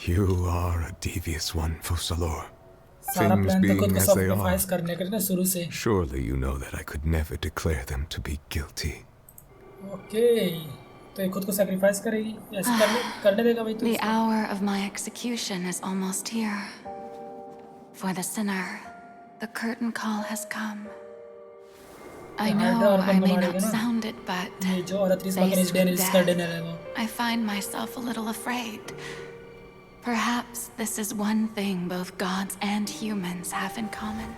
You are a devious one, Focalor. सारा Things plan तो खुद being को as they sacrifice are, करने का ना शुरू से surely you know that I could never declare them to be guilty. Okay तो ये खुद को सैक्रिफाइस करेगी ऐसे करने देगा भाई तू The hour of my execution is almost here. For the sinner, the curtain call has come. I know I may not sound it, but ये जो औरत इस वक्त faced with इसका डिनर है death, वो I find myself a little afraid. Perhaps this is one thing both gods and humans have in common.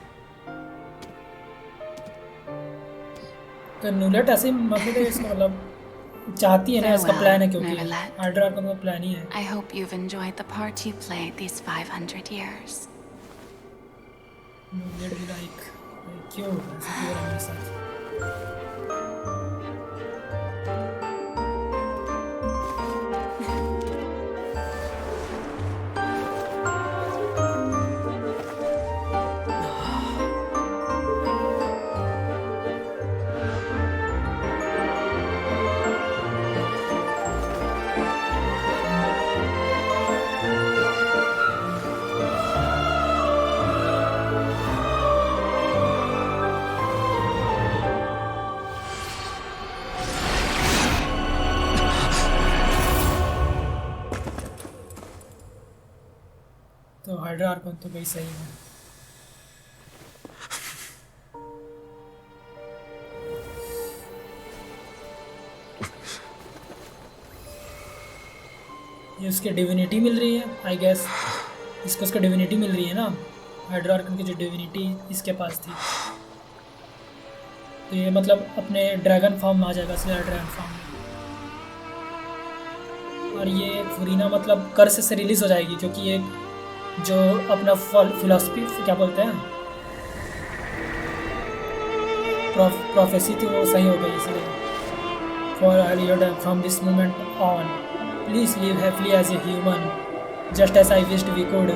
तो नुलेट ऐसे ही मतलब है इसका मतलब चाहती है ना इसका प्लान है क्योंकि हाइड्रा का प्लान ही है I hope you've enjoyed the part you played these 500 years. नुलेट भी लाइक क्यों ऐसे क्यों हो रहा है मेरे साथ तो हाइड्रा आर्कन तो गई सही है ये उसकी डिविनिटी मिल रही है आई गेस इसको उसका डिविनिटी मिल रही है ना हाइड्रा आर्कन की जो डिविनिटी इसके पास थी तो ये मतलब अपने ड्रैगन फॉर्म में आ जाएगा इसलिए ड्रैगन फॉर्म में और ये फरीना मतलब कर्स से रिलीज हो जाएगी क्योंकि ये जो अपना फिलॉसफी क्या बोलते हैं प्रोफेसी थी वो सही हो गई इसलिए फॉर हरियड from this moment on please live happily as a human just as I wished we could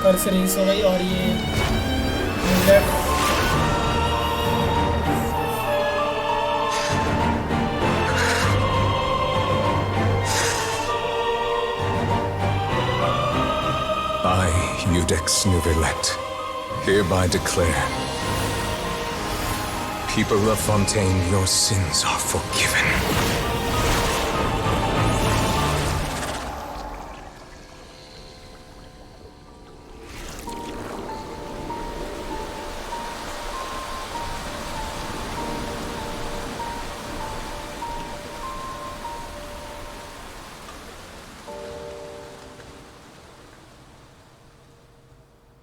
curse release हो गई और ये मुलेट I, Eudex Nouvelet, hereby declare, people of Fontaine, your sins are forgiven.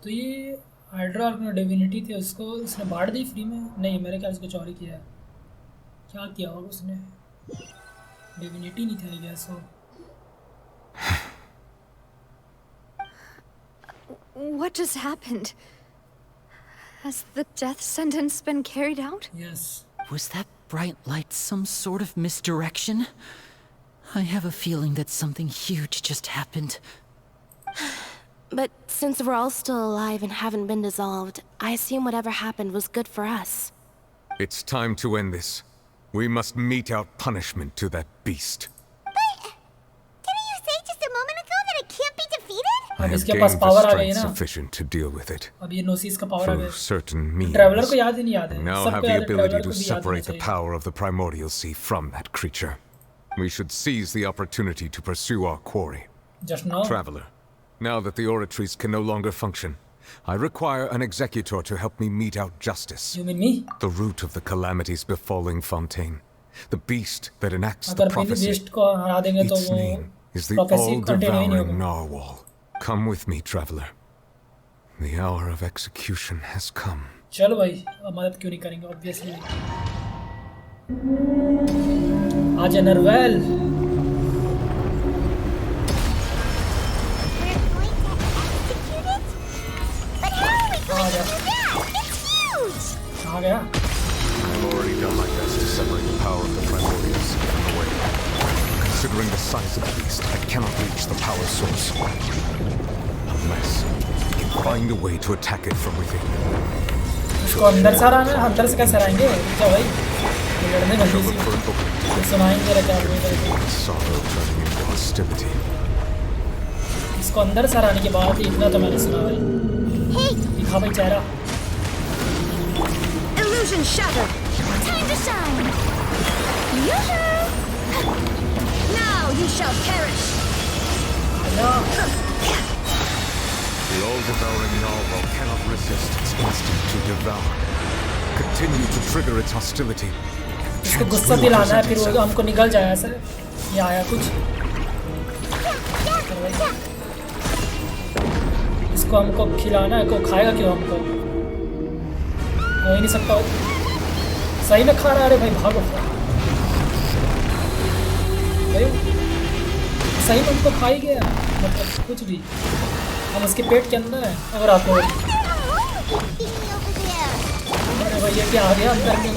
तो ये hydra Arkan divinity थी उसको उसने बांट दी फ्री में नहीं मेरे ख्याल से कुछ और ही किया है क्या किया होगा उसने डिविनिटी नहीं था गया सो What just happened? Has the death sentence been carried out? Yes. Was that bright light some sort of misdirection? I have a feeling that something huge just happened. But since we're all still alive and haven't been dissolved, I assume whatever happened was good for us. It's time to end this. We must mete out punishment to that beast. Didn't you say just a moment ago that it can't be defeated? I have gained the strength sufficient to deal with it. अब ये नोसिस का power आ गया Through certain means. Traveller को याद ही नहीं याद है Now have the ability to separate the power of the primordial sea from that creature. We should seize the opportunity to pursue our quarry. Just now. Traveler, now that the oratories can no longer function, I require an executor to help me mete out justice. You mean me? The root of the calamities befalling Fontaine. The beast that enacts the prophecy. Its name is the all-devouring narwhal. Come with me, traveler. The hour of execution has come. चलो भाई मदद क्यों नहीं करेंगे obviously आजा नरवेल। आ गया। I've already done my best to separate the power of the primordials from the wave. Considering the size of the beast, I cannot reach the power source. Unless find a way to attack it from within. इसको अंदर से हराना है, अंदर से कैसे हराएंगे? क्या भाई? लड़ने में जल्दी सुनाएंगे रहा क्या Sorrow turning into hostility. इसको अंदर से हराने के बाद इतना तो मैंने सुना भाई। दिखा भाई चेहरा। Illusion shattered. Time to shine. Yoo-hoo! Now you shall perish. The all-devouring narwhal cannot resist its instinct to devour. Continue to trigger its hostility. इसको गुस्सा दिलाना है, फिर वो हमको निकल जाए ऐसे। ये आया कुछ। इसको हमको खिलाना है, को खाएगा क्यों हमको? हो ही नहीं सकता। सही में खा रहा है। अरे भाई भागो भाई, सही में हमको खा ही गया, मतलब कुछ भी। हम उसके पेट के अंदर है। अगर आपको अरे भाई ये क्या आ गया अंदर में?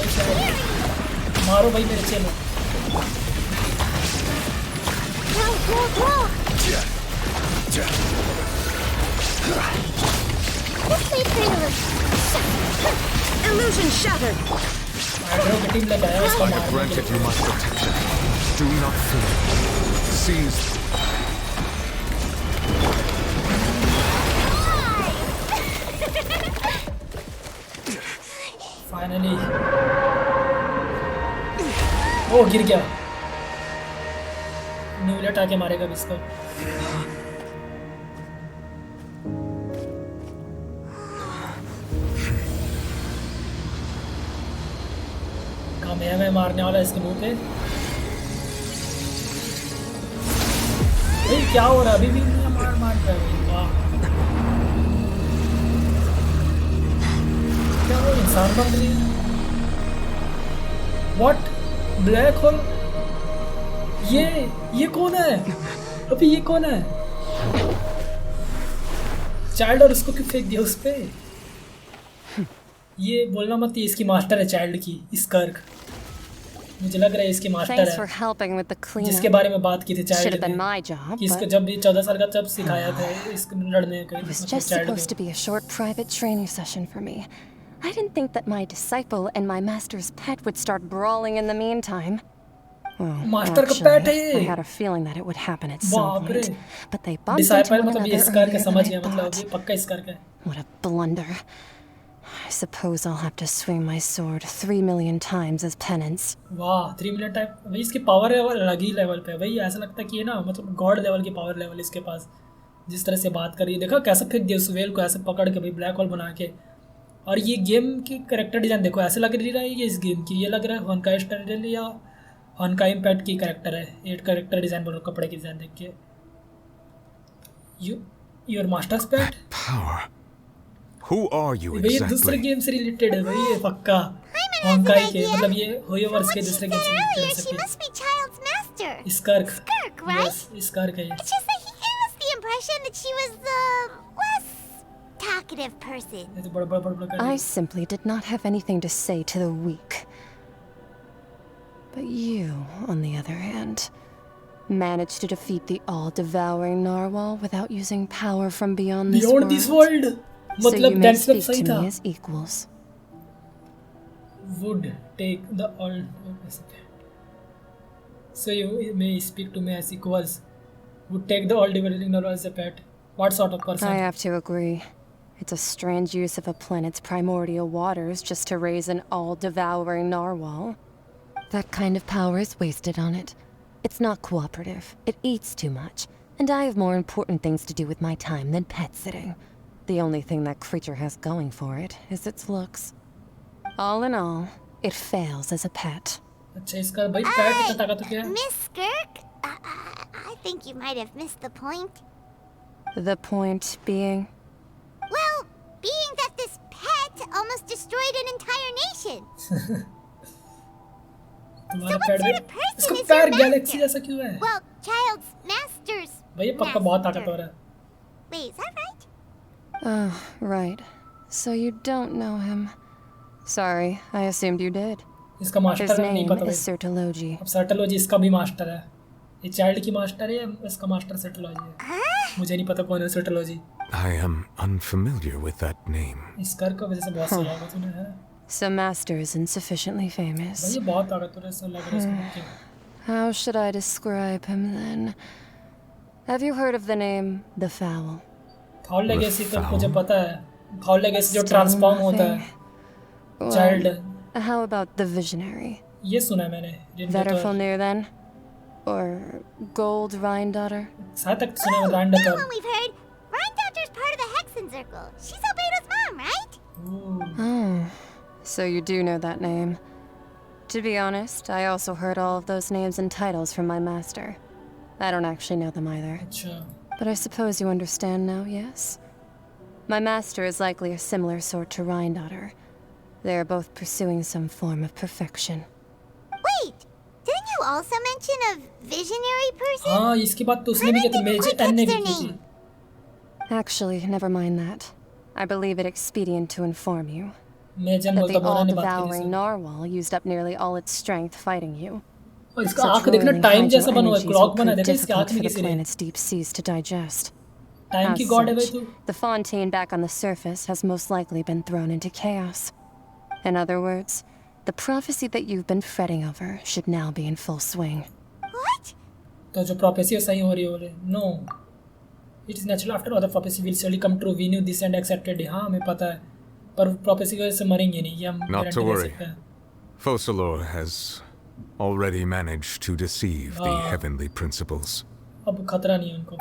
मारो भाई मेरे चेलो। Illusion shattered. I have granted you my protection. Do not fear. Seize. Finally. ओ गिर गया। न्यूलेट आके मारेगा इसको। मैं मारने वाला इसके मुंह पे। भाई क्या हो रहा है? अभी भी मार रहा है। वाह क्या वो इंसान बन रही है? व्हाट? Black hole? ये कौन है? अभी ये कौन है? चाइल्ड, और उसको क्यों फेंक दिया उस पे? ये बोलना मत, ये इसकी मास्टर है चाइल्ड की, स्कर्क। मुझे लग रहा है इसकी मास्टर है, जिसके बारे में बात की थी चाइल्ड ने, कि इसको जब भी 14 साल का जब सिखाया था इसको लड़ने का। I didn't think that my disciple and my master's pet would start brawling in the meantime. Well, actually, I had a feeling that it would happen at some point, but they bumped into one another earlier than I thought. What a blunder. I suppose I'll have to swing my sword 3 million times as penance. वाह 3 million time. भाई इसकी power level अलग ही level पे है भाई। ऐसा लगता है कि ये ना मतलब गॉड लेवल की पावर लेवल इसके पास। जिस तरह से बात कर रही है, देखो कैसे फेंक दिया उस वेल को, ऐसे पकड़ के भाई ब्लैक होल बना के। और ये गेम की कैरेक्टर डिज़ाइन देखो, ऐसे लग रही है ये इस गेम की, ये लग रहा है होनकाई स्टाइल या होनकाई इम्पैक्ट की कैरेक्टर है। ये कैरेक्टर डिज़ाइन बोलो, कपड़े की डिज़ाइन देख के। Your masters pet? Who are you exactly? ये दूसरे गेम से रिलेटेड है भाई, ये पक्का होनकाई के, मतलब ये होयोवर्स के दूसरे गेम से रिलेटेड है। She must be Child's master. स्कर्क, right? स्कर्क है ये। It's just that he gave us the impression that she was the less talkative person. I simply did not have anything to say to the weak. But you, on the other hand, managed to defeat the all-devouring narwhal without using power from beyond this world. Beyond this world. So you may speak to me as equals. Would take the all. So you may speak to me as equals. Would take the all-devouring narwhal as a pet. What sort of person? I have to agree. It's a strange use of a planet's primordial waters just to raise an all-devouring narwhal. That kind of power is wasted on it. It's not cooperative. It eats too much. And I have more important things to do with my time than pet sitting. The only thing that creature has going for it is its looks. All in all, it fails as a pet. Miss Skirk, I think you might have missed the point. The point being? Well, being that this pet almost destroyed an entire nation. तुम्हारा पैर इसका पैर Galaxy जैसा क्यों है? Well, child's master's भाई ये पक्का बहुत ताकतवर है। Wait, is that right? Oh, right. So you don't know him. Sorry, I assumed you did. इसका His मास्टर नहीं name पता is Sertology. अब सर्टोलॉजी इसका भी मास्टर है। ये चाइल्ड की मास्टर है या इसका मास्टर सर्टोलॉजी है? मुझे नहीं पता कौन है सर्टोलॉजी। I am unfamiliar with that name. इस कर की वजह से बहुत सुना होगा तूने है। So Master isn't sufficiently famous. भाई ये बहुत ताकतवर है, ऐसा लग रहा है इसको। How should I describe him then? Have you heard of the name the Foul? Foul legacy तो मुझे पता है। फाउल लेगेसी जो ट्रांसफॉर्म होता है। Child. How about the Visionary? ये सुना है मैंने। Better Fulnir then? Or Gold Rhine-Daughter? साथ तक सुना है Rhine-Daughter. Another one we've heard. Rhine-Daughter's part of the Hexen Circle. She's Albedo's mom, right? Oh, so you do know that name. To be honest, I also heard all of those names and titles from my master. I don't actually know them either. But I suppose you understand now, yes? My master is likely a similar sort to Rhine-Daughter. They are both pursuing some form of perfection. Wait! Didn't you also mention a visionary person? हाँ, इसकी बात तो उसने भी की थी, मेजे N ने भी की थी। Actually, never mind that. I believe it expedient to inform you मेजन that बोलता the बोला ने बात की all-devouring narwhal used up nearly all its strength fighting you. और इसका आँख देखना टाइम जैसा बना हुआ है, क्लॉक बना देखा इसके आँख में किसी ने। planet's deep seas to digest. Time की As गॉड है भाई such, तू। the fontaine back on the surface has most likely been thrown into chaos. In other words, the prophecy that you've been fretting over should now be in full swing. What? तो जो prophecy है सही हो रही है। No, it is natural after all the prophecy will surely come true. We knew this and accepted it. हाँ हमें पता है, पर prophecy की वजह से मरेंगे नहीं, ये हम Not to guarantee they worry. सकते हैं। Focalor has already managed to deceive the heavenly principles. अब खतरा नहीं है उनको,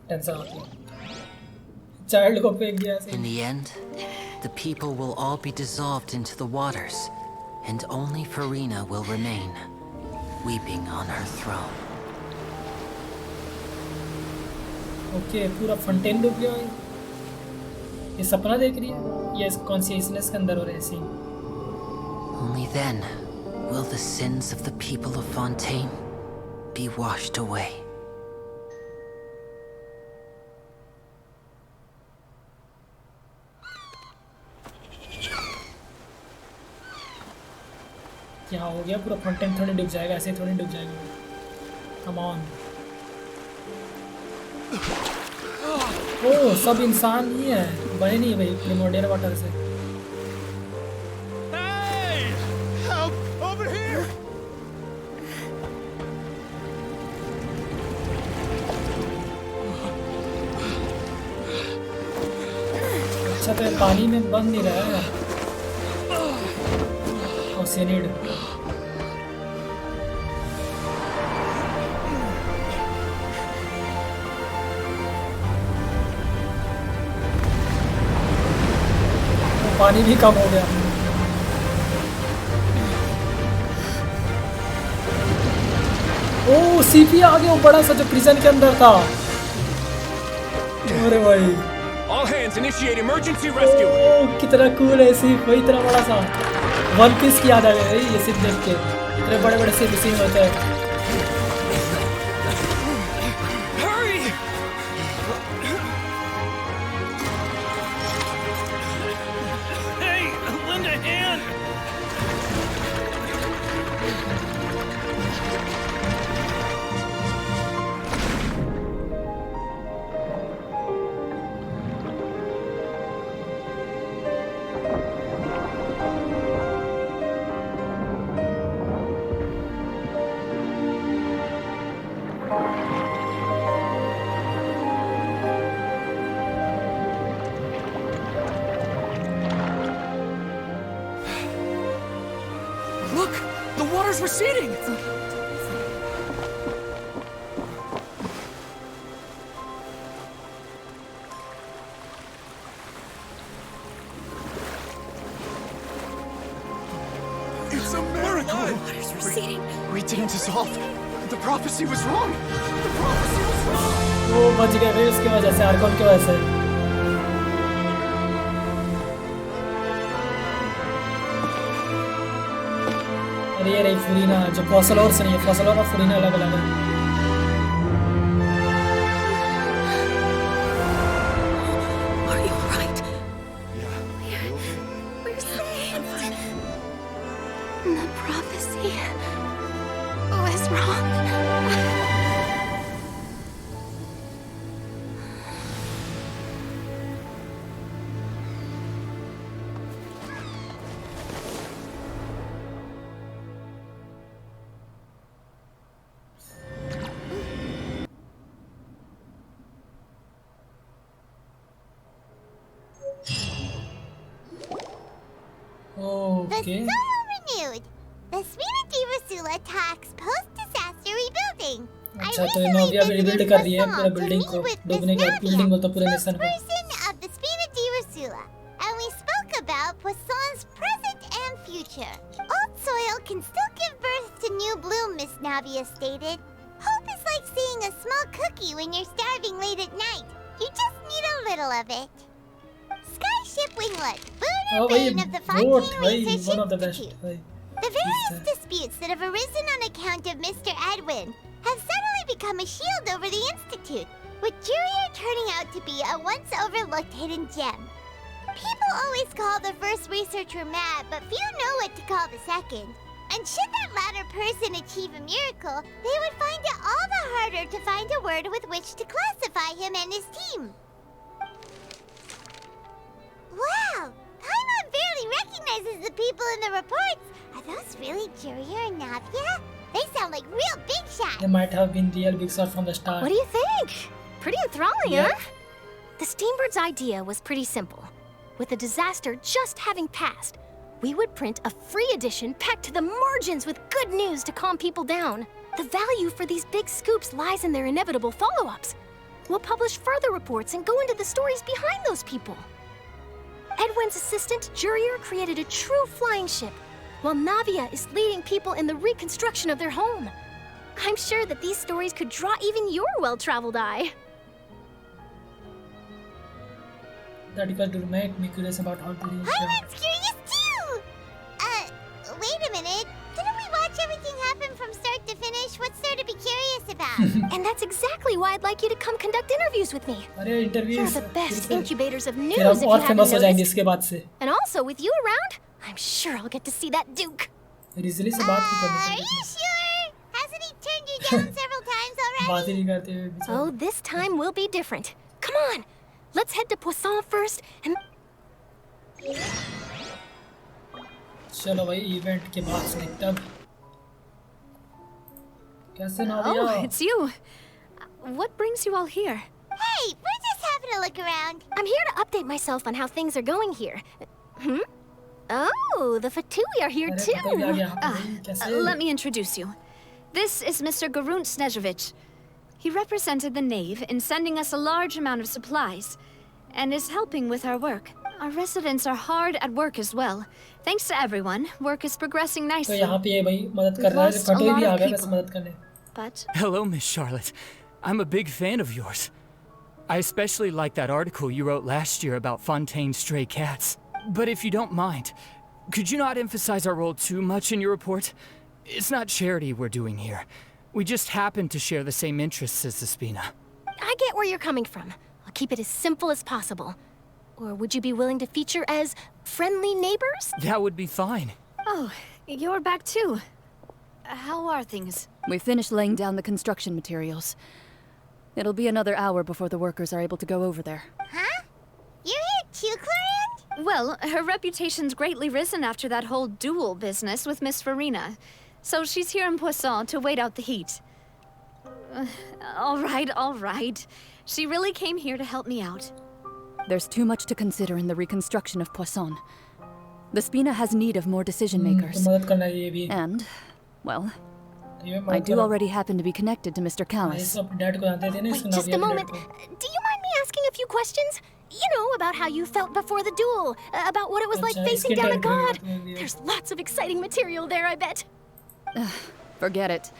टेंशन आती है। चाइल्ड को फेंक दिया ऐसे। In the end, the people will all be dissolved into the waters, and only Farina will remain, weeping on her throne. Okay, पूरा fontaine डूब गया है। ये सपना देख रही है, ये कॉन्शियसनेस के अंदर हो रहा है scene. Only then will the sins of the people of Fontaine be washed away. क्या हो गया, पूरा fontaine थोड़ी डूब जाएगा, ऐसे थोड़ी डूब जाएगा। Come on. ओह, सब इंसान ही है, बने नहीं भाई प्रिमोर्डियल वाटर से। अच्छा तो पानी में बंद नहीं रहा है। और सेनिड पानी भी कम हो गया। ओह सीपी आ गया, वो बड़ा सा जो प्रिजन के अंदर था। अरे भाई All hands initiate emergency rescue. ओह कितना कूल है सीप, वही इतना बड़ा सा वन पीस की याद आ गई ये सीप देख के। इतने बड़े बड़े सीप सीन होते हैं। Look, the water's receding. It's a miracle. The water's receding. We didn't dissolve. The prophecy was wrong. The prophecy was wrong. वो बच गए भाई उसकी वजह से, आर्कॉन की वजह से। और ये रही फुरीना जो फॉसलोर से नहीं है, फॉसलोर और फुरीना अलग अलग है। The soul renewed. The Spirit Rasula talks post-disaster rebuilding. अच्छा तो नोविया भी रिबिल्ड कर रही है पूरा बिल्डिंग को, डूबने के बिल्डिंग को तो पूरे नेशन को। Of the Spirit Rasula, and we spoke about Poisson's present and future. Old soil can still give birth to new bloom, Miss Navia stated. Hope is like seeing a small cookie when you're starving late at night. You just need a little of it. Skyship Winglet, boon and bane of the Fontaine Research Institute. The various disputes that have arisen on account of Mr. Edwin have suddenly become a shield over the Institute, with Jurier turning out to be a once-overlooked hidden gem. People always call the first researcher mad, but few know what to call the second. And should that latter person achieve a miracle, they would find it all the harder to find a word with which to classify him and his team. Wow! Paimon barely recognizes the people in the reports. Are those really Jurier and Navia? They sound like real big shots. They might have been real big shots from the start. What do you think? Pretty enthralling, huh? The Steambird's idea was pretty simple. With the disaster just having passed, we would print a free edition packed to the margins with good news to calm people down. The value for these big scoops lies in their inevitable follow-ups. We'll publish further reports and go into the stories behind those people. Edwin's assistant, Jurier, created a true flying ship, while Navia is leading people in the reconstruction of their home. I'm sure that these stories could draw even your well-traveled eye. That because to make me curious about how to do it. Paimon's curious too! Wait a minute. Didn't we watch everything happen from start to finish? What's there to be curious about? And that's exactly why I'd like you to come conduct interviews with me. You're the best incubators of news if you haven't noticed. And also, with you around, I'm sure I'll get to see that Duke. Are you sure? Hasn't he turned you down several times already? Oh, this time will be different. Come on, let's head to Poisson first and... चलो भाई event के बाद से तब कैसे नाविया? Oh, it's you. What brings you all here? Hey, we're just having a look around. I'm here to update myself on how things are going here. Oh, the Fatui are here too. Let me introduce you. This is Mr. Garunt Snezhevich. He represented the Knave in sending us a large amount of supplies, and is helping with our work. Our residents are hard at work as well. Thanks to everyone, work is progressing nicely. But hello, Miss Charlotte. I'm a big fan of yours. I especially like that article you wrote last year about Fontaine's stray cats. But if you don't mind, could you not emphasize our role too much in your report? It's not charity we're doing here. We just happen to share the same interests as the Spina. I get where you're coming from. I'll keep it as simple as possible. Or would you be willing to feature as friendly neighbors? That would be fine. Oh, you're back too. How are things? We finished laying down the construction materials. It'll be another hour before the workers are able to go over there. Huh? You're here too, Clorinde? Well, her reputation's greatly risen after that whole duel business with Miss Farina. So she's here in Poisson to wait out the heat. All right. She really came here to help me out. There's too much to consider in the reconstruction of Poisson. The Spina has need of more decision makers. And, well, I do already happen to be connected to Mr. Callis. Wait, just a moment. Do you mind me asking a few questions? You know, about how you felt before the duel, about what it was like facing down a god. There's lots of exciting material there, I bet. Forget it.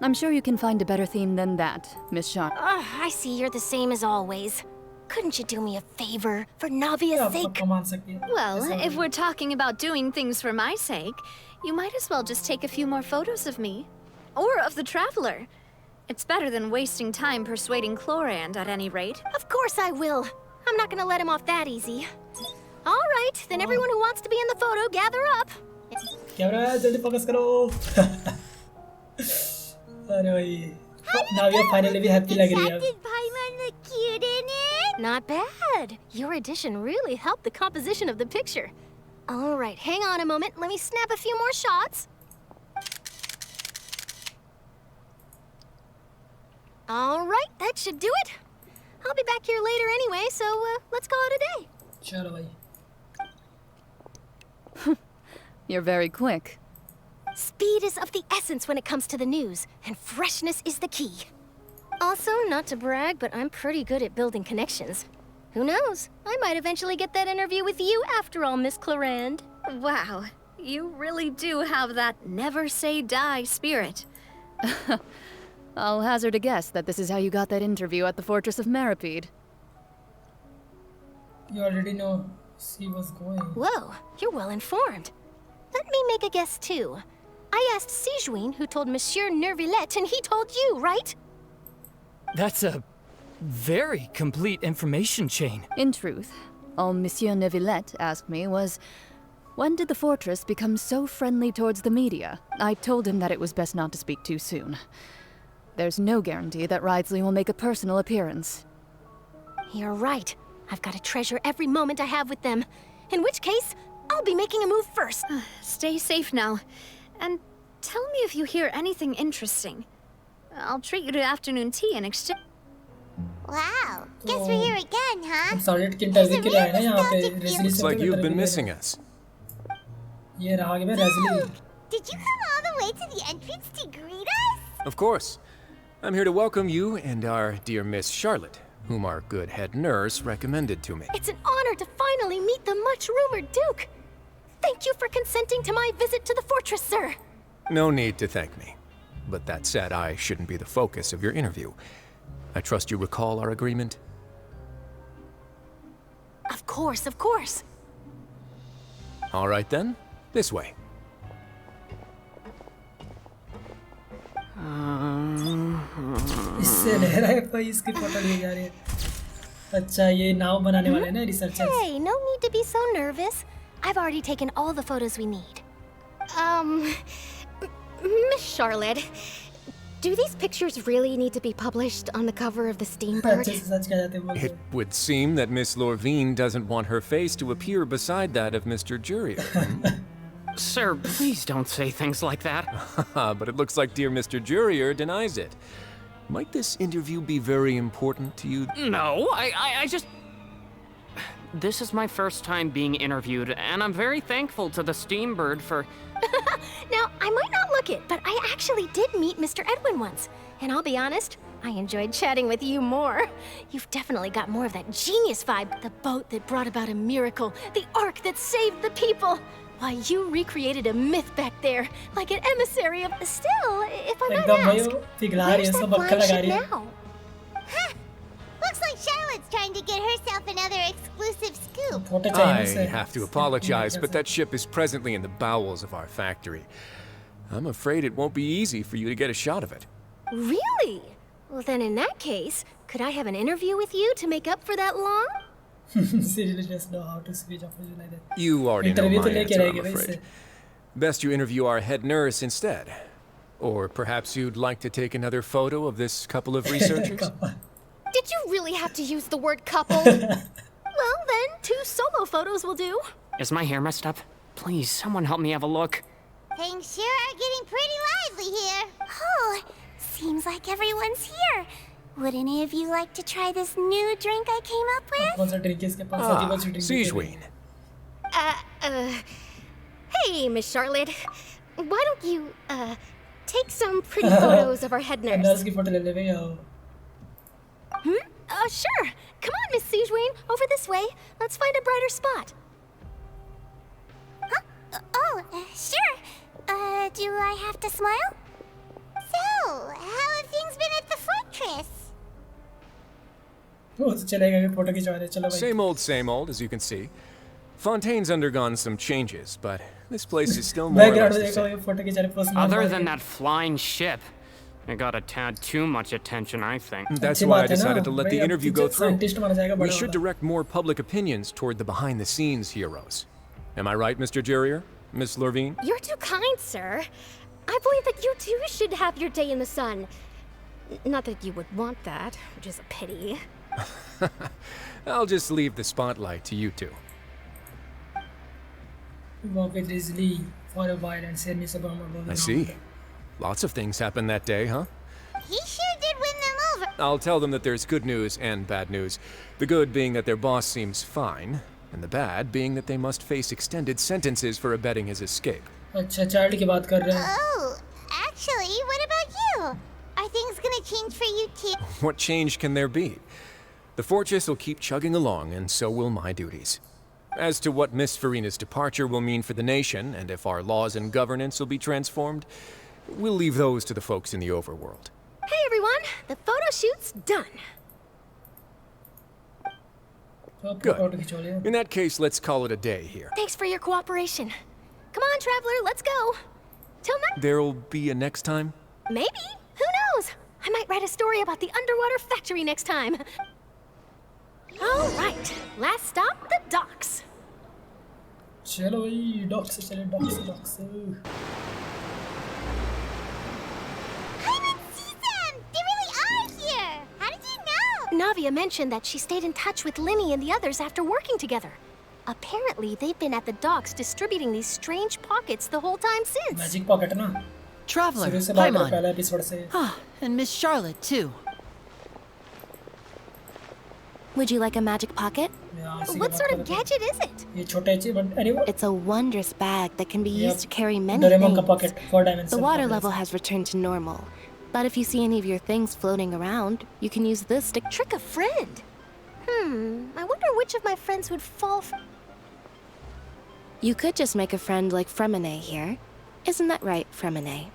I'm sure you can find a better theme than that, Miss Shaw. I see you're the same as always. Couldn't you do me a favor for Navia's sake? Well, if we're talking about doing things for my sake, you might as well just take a few more photos of me. Or of the Traveler. It's better than wasting time persuading Chlorand at any rate. Of course I will. I'm not gonna let him off that easy. All right, then everyone who wants to be in the photo, gather up. Camera जल्दी focus करो। अरे भाई, नाविया finally भी happy लग रही है। Did Paimon look cute in it? Not bad. Your addition really helped the composition of the picture. All right, hang on a moment. Let me snap a few more shots. All right, that should do it. I'll be back here later anyway, so let's call it a day. चलो भाई। You're very quick. Speed is of the essence when it comes to the news, and freshness is the key. Also, not to brag, but I'm pretty good at building connections. Who knows? I might eventually get that interview with you after all, Miss Chlorand. Wow, you really do have that never say die spirit. I'll hazard a guess that this is how you got that interview at the Fortress of Meripede. You already know she was going. Whoa, you're well informed. Let me make a guess too. I asked Sijuin, who told Monsieur Nervillette, and he told you, right? That's a very complete information chain. In truth, all Monsieur Nervillette asked me was, when did the fortress become so friendly towards the media? I told him that it was best not to speak too soon. There's no guarantee that Ridsley will make a personal appearance. You're right. I've got to treasure every moment I have with them. In which case, I'll be making a move first. Stay safe now. And tell me if you hear anything interesting. I'll treat you to afternoon tea in exchange. Wow, guess we're here again, huh? हम solid की interview के लिए आए ना यहाँ पे रेजली Looks like you've been missing us. ये रहा कि मैं रेजली। Did you come all the way to the entrance to greet us? Of course. I'm here to welcome you and our dear Miss Charlotte, whom our good head nurse recommended to me. It's an honor to finally meet the much-rumored Duke. Thank you for consenting to my visit to the fortress, sir. No need to thank me. But that said, I shouldn't be the focus of your interview. I trust you recall our agreement? Of course, of course. All right then, this way. इससे ले रहा है भाई इसकी photo लिए जा रही है। अच्छा ये नाव बनाने वाले ना researchers. Hey, no need to be so nervous. I've already taken all the photos we need. Miss Charlotte, do these pictures really need to be published on the cover of the Steambird? It would seem that Miss Lorvine doesn't want her face to appear beside that of Mr. Jurier. Sir, please don't say things like that. But it looks like dear Mr. Jurier denies it. Might this interview be very important to you? No, I just... This is my first time being interviewed, and I'm very thankful to the Steambird for... Now, I might not look it, but I actually did meet Mr. Edwin once. And I'll be honest, I enjoyed chatting with you more. You've definitely got more of that genius vibe. The boat that brought about a miracle. The ark that saved the people. Why, you recreated a myth back there, like an emissary of... Still, if I might ask, where's that flagship now? Huh. Looks like Charlotte's trying to get herself another exclusive scoop. I have to apologize, but that ship is presently in the bowels of our factory. I'm afraid it won't be easy for you to get a shot of it. Really? Well, then in that case, could I have an interview with you to make up for that long? You already know my answer, I'm afraid. Best you interview our head nurse instead. Or perhaps you'd like to take another photo of this couple of researchers? Did you really have to use the word couple? Well, then, 2 solo photos will do. Is my hair messed up? Please, someone help me have a look. Things sure are getting pretty lively here. Oh, seems like everyone's here. Would any of you like to try this new drink I came up with? Sijuin. Hey, Miss Charlotte. Why don't you, take some pretty photos of our head nurse? Sure. Come on, Miss Sijuin. Over this way. Let's find a brighter spot. Huh? Sure. Do I have to smile? So, how have things been at the fortress? Same old, as you can see. Fontaine's undergone some changes, but this place is still more or less the same. Other than that flying ship, it got a tad too much attention, I think. That's why I decided to let the interview go through. We should direct more public opinions toward the behind-the-scenes heroes. Am I right, Mr. Jurrier? Miss Lurvine? You're too kind, sir. I believe that you too should have your day in the sun. Not that you would want that, which is a pity. I'll just leave the spotlight to you two. I see. Lots of things happened that day, huh? He sure did win them over. I'll tell them that there's good news and bad news. The good being that their boss seems fine, and the bad being that they must face extended sentences for abetting his escape. Oh, actually, what about you? Are things gonna change for you too? What change can there be? The fortress will keep chugging along, and so will my duties. As to what Miss Furina's departure will mean for the nation, and if our laws and governance will be transformed, we'll leave those to the folks in the overworld. Hey everyone, the photo shoot's done. Good. In that case, let's call it a day here. Thanks for your cooperation. Come on, Traveler, let's go. Till next. There'll be a next time? Maybe. Who knows? I might write a story about the underwater factory next time. All right, last stop, the docks. चलो भाई docs से चले docs I haven't seen them. They really are here. How did you know? Navia mentioned that she stayed in touch with Linny and the others after working together. Apparently, they've been at the docks distributing these strange pockets the whole time since. Magic pocket, na? Traveler, Paimon. And Miss Charlotte, too. Would you like a magic pocket? What sort of gadget is it? It's a wondrous bag that can be used to carry many things. The water level has returned to normal. But if you see any of your things floating around, you can use this to trick a friend. I wonder which of my friends would fall for... You could just make a friend like Fremine here. Isn't that right, Fremine?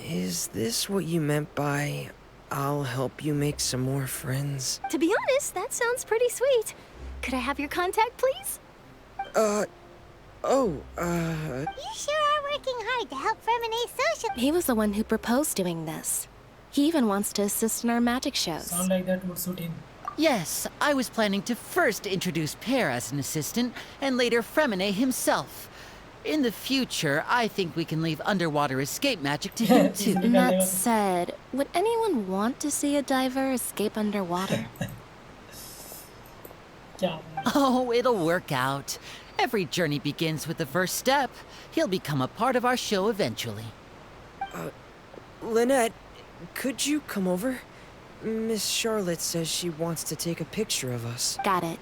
Is this what you meant by... I'll help you make some more friends? To be honest, that sounds pretty sweet. Could I have your contact, please? You sure are working hard to help Fremine social... He was the one who proposed doing this. He even wants to assist in our magic shows. Sound like that would suit him. Yes, I was planning to first introduce Pear as an assistant, and later Fremine himself. In the future, I think we can leave underwater escape magic to him too. That said, would anyone want to see a diver escape underwater? Oh, it'll work out. Every journey begins with the first step. He'll become a part of our show eventually. Lynette, could you come over? Miss Charlotte says she wants to take a picture of us. Got it.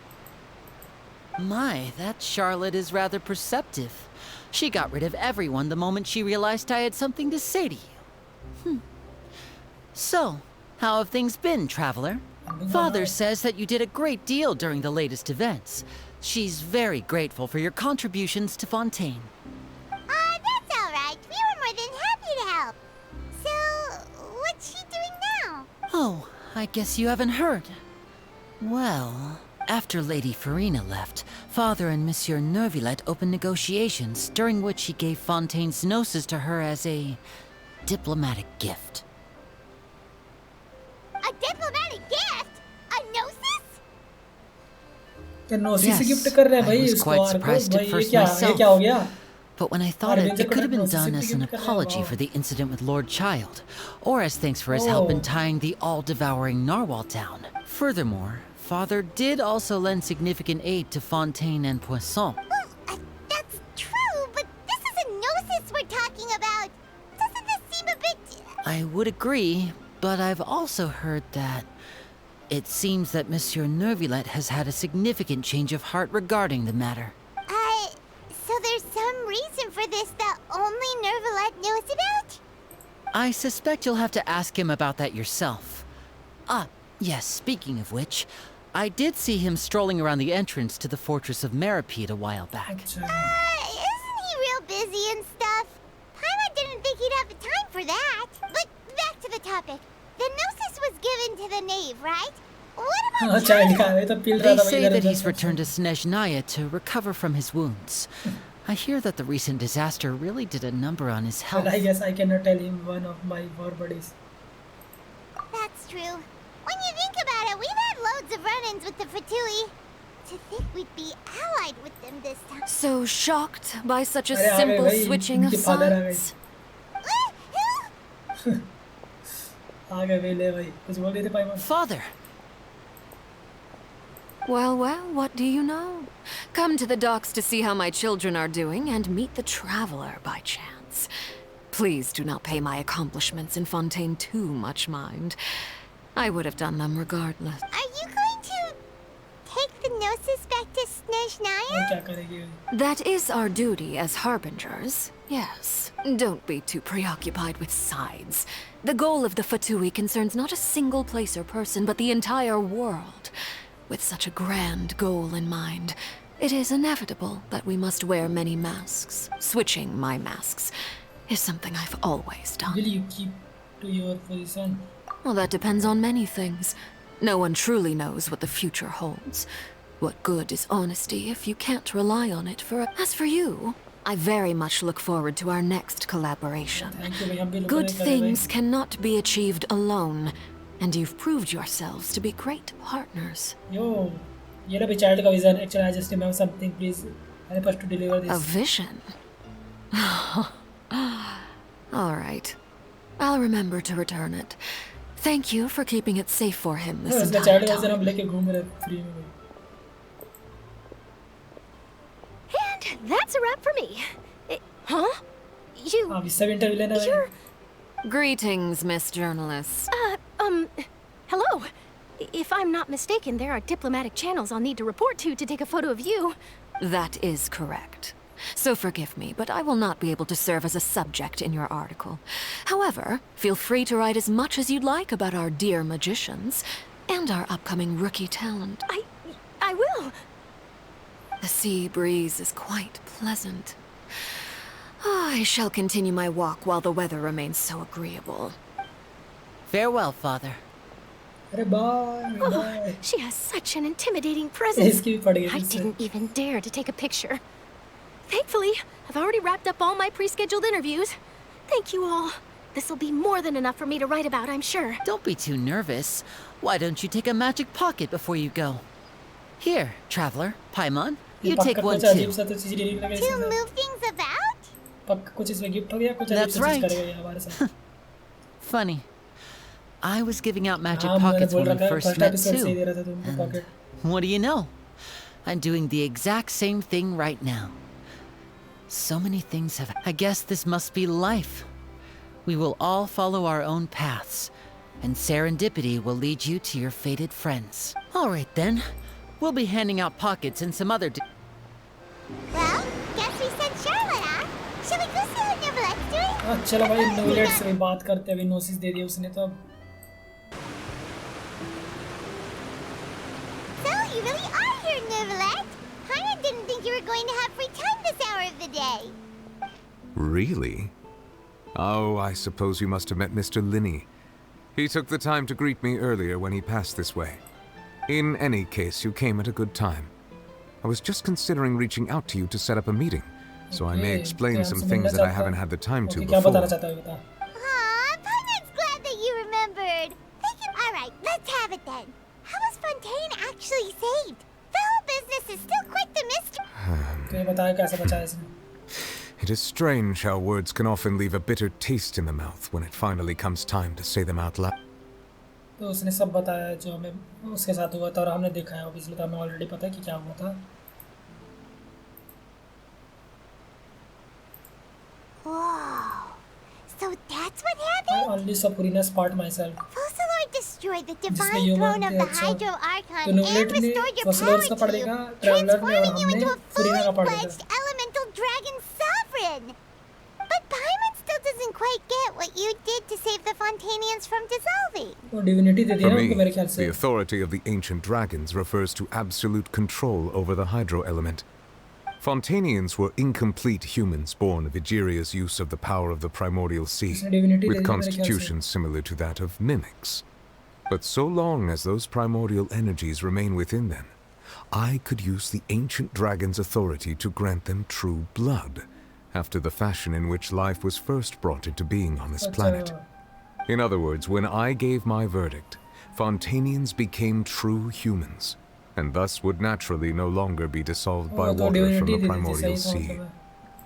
My, that Charlotte is rather perceptive. She got rid of everyone the moment she realized I had something to say to you. So, how have things been, Traveler? Father says that you did a great deal during the latest events. She's very grateful for your contributions to Fontaine. That's all right. We were more than happy to help. So, what's she doing now? Oh, I guess you haven't heard. Well, after Lady Furina left, Father and Monsieur Neuvillette opened negotiations, during which he gave Fontaine's gnosis to her as a diplomatic gift. A diplomatic gift? A gnosis? Yes, I was quite surprised at first myself. But when I thought it could have been done as an apology for the incident with Lord Child, or as thanks for his help in tying the all-devouring narwhal down. Furthermore, Father did also lend significant aid to Fontaine and Poisson. Well, that's true, but this is a gnosis we're talking about. Doesn't this seem a bit... I would agree, but I've also heard that it seems that Monsieur Neuvillette has had a significant change of heart regarding the matter. So there's some reason for this that only Neuvillette knows about? I suspect you'll have to ask him about that yourself. Yes, speaking of which, I did see him strolling around the entrance to the Fortress of Meripede a while back. Isn't he real busy and stuff? Paimon didn't think he'd have the time for that. But back to the topic. The gnosis was given to the knave, right? They say that he's returned to Snezhnaya to recover from his wounds. I hear that the recent disaster really did a number on his health. But I guess I cannot tell him one of my war buddies. That's true. When you think about it, we've had loads of run-ins with the Fatui. To think we'd be allied with them this time. So shocked by such a simple switching of sides? Father! Well, what do you know? Come to the docks to see how my children are doing and meet the traveler by chance. Please do not pay my accomplishments in Fontaine too much mind. I would have done them regardless. Are you going to take the Gnosis back to Snezhnaya? That is our duty as harbingers, yes. Don't be too preoccupied with sides. The goal of the Fatui concerns not a single place or person, but the entire world. With such a grand goal in mind, it is inevitable that we must wear many masks. Switching my masks is something I've always done. Will you keep to your position? Well, that depends on many things. No one truly knows what the future holds. What good is honesty if you can't rely on it for As for you, I very much look forward to our next collaboration. Good things cannot be achieved alone. And you've proved yourselves to be great partners. Yo, ये ना child का vision. Actually, I just remember something. Please help us to deliver this. A vision? All right. I'll remember to return it. Thank you for keeping it safe for him this entire time. And that's a wrap for me. Huh? You're... Greetings, Miss Journalist. Hello. If I'm not mistaken, there are diplomatic channels I'll need to report to take a photo of you. That is correct. So forgive me, but I will not be able to serve as a subject in your article. However, feel free to write as much as you'd like about our dear magicians and our upcoming rookie talent. I will. The sea breeze is quite pleasant. I shall continue my walk while the weather remains so agreeable. Farewell, Father. Bye. She has such an intimidating presence. I didn't even dare to take a picture. Thankfully, I've already wrapped up all my pre-scheduled interviews. Thank you all. This'll be more than enough for me to write about, I'm sure. Don't be too nervous. Why don't you take a magic pocket before you go? Here, traveler, Paimon, you take one too. To move things about? That's right. Funny. I was giving out magic pockets when we first met too. And what do you know? I'm doing the exact same thing right now. So many things have... I guess this must be life. We will all follow our own paths, and serendipity will lead you to your fated friends. All right then. We'll be handing out pockets and some other... Well, guess we sent Charlotte, huh? Shall we go see how Nevelet's doing? चलो भाई नोलेट से बात करते हुए नोसिस दे दिया उसने तो अब So, you really are here, Nevelet. I didn't think you were going to have free time this hour of the day. Really? Oh, I suppose you must have met Mr. Linney. He took the time to greet me earlier when he passed this way. In any case, you came at a good time. I was just considering reaching out to you to set up a meeting, so I may explain some things that I haven't had the time to before. Aw, Paimon's glad that you remembered. Thank you. All right, let's have it then. How was Fontaine actually saved? The whole business is still quite the mystery. It is strange how words can often leave a bitter taste in the mouth when it finally comes time to say them out loud. तो उसने सब बताया जो हमें उसके साथ हुआ था और हमने देखा है ऑब्वियसली तो हमें ऑलरेडी पता है कि क्या हुआ था. Whoa. So that's what happened? I only saw Purina's part myself. Fossilor destroyed the divine throne of the Hydro Archon and restored your power to you, transforming you into a full-fledged elemental dragon sovereign. But Paimon still doesn't quite get what you did to save the Fontainians from dissolving. For me, the authority of the ancient dragons refers to absolute control over the hydro element. Fontainians were incomplete humans born of Egeria's use of the power of the primordial sea, with constitutions similar to that of mimics. But so long as those primordial energies remain within them, I could use the ancient dragon's authority to grant them true blood, after the fashion in which life was first brought into being on this planet. In other words, when I gave my verdict, Fontainians became true humans, and thus would naturally no longer be dissolved by water from the primordial sea.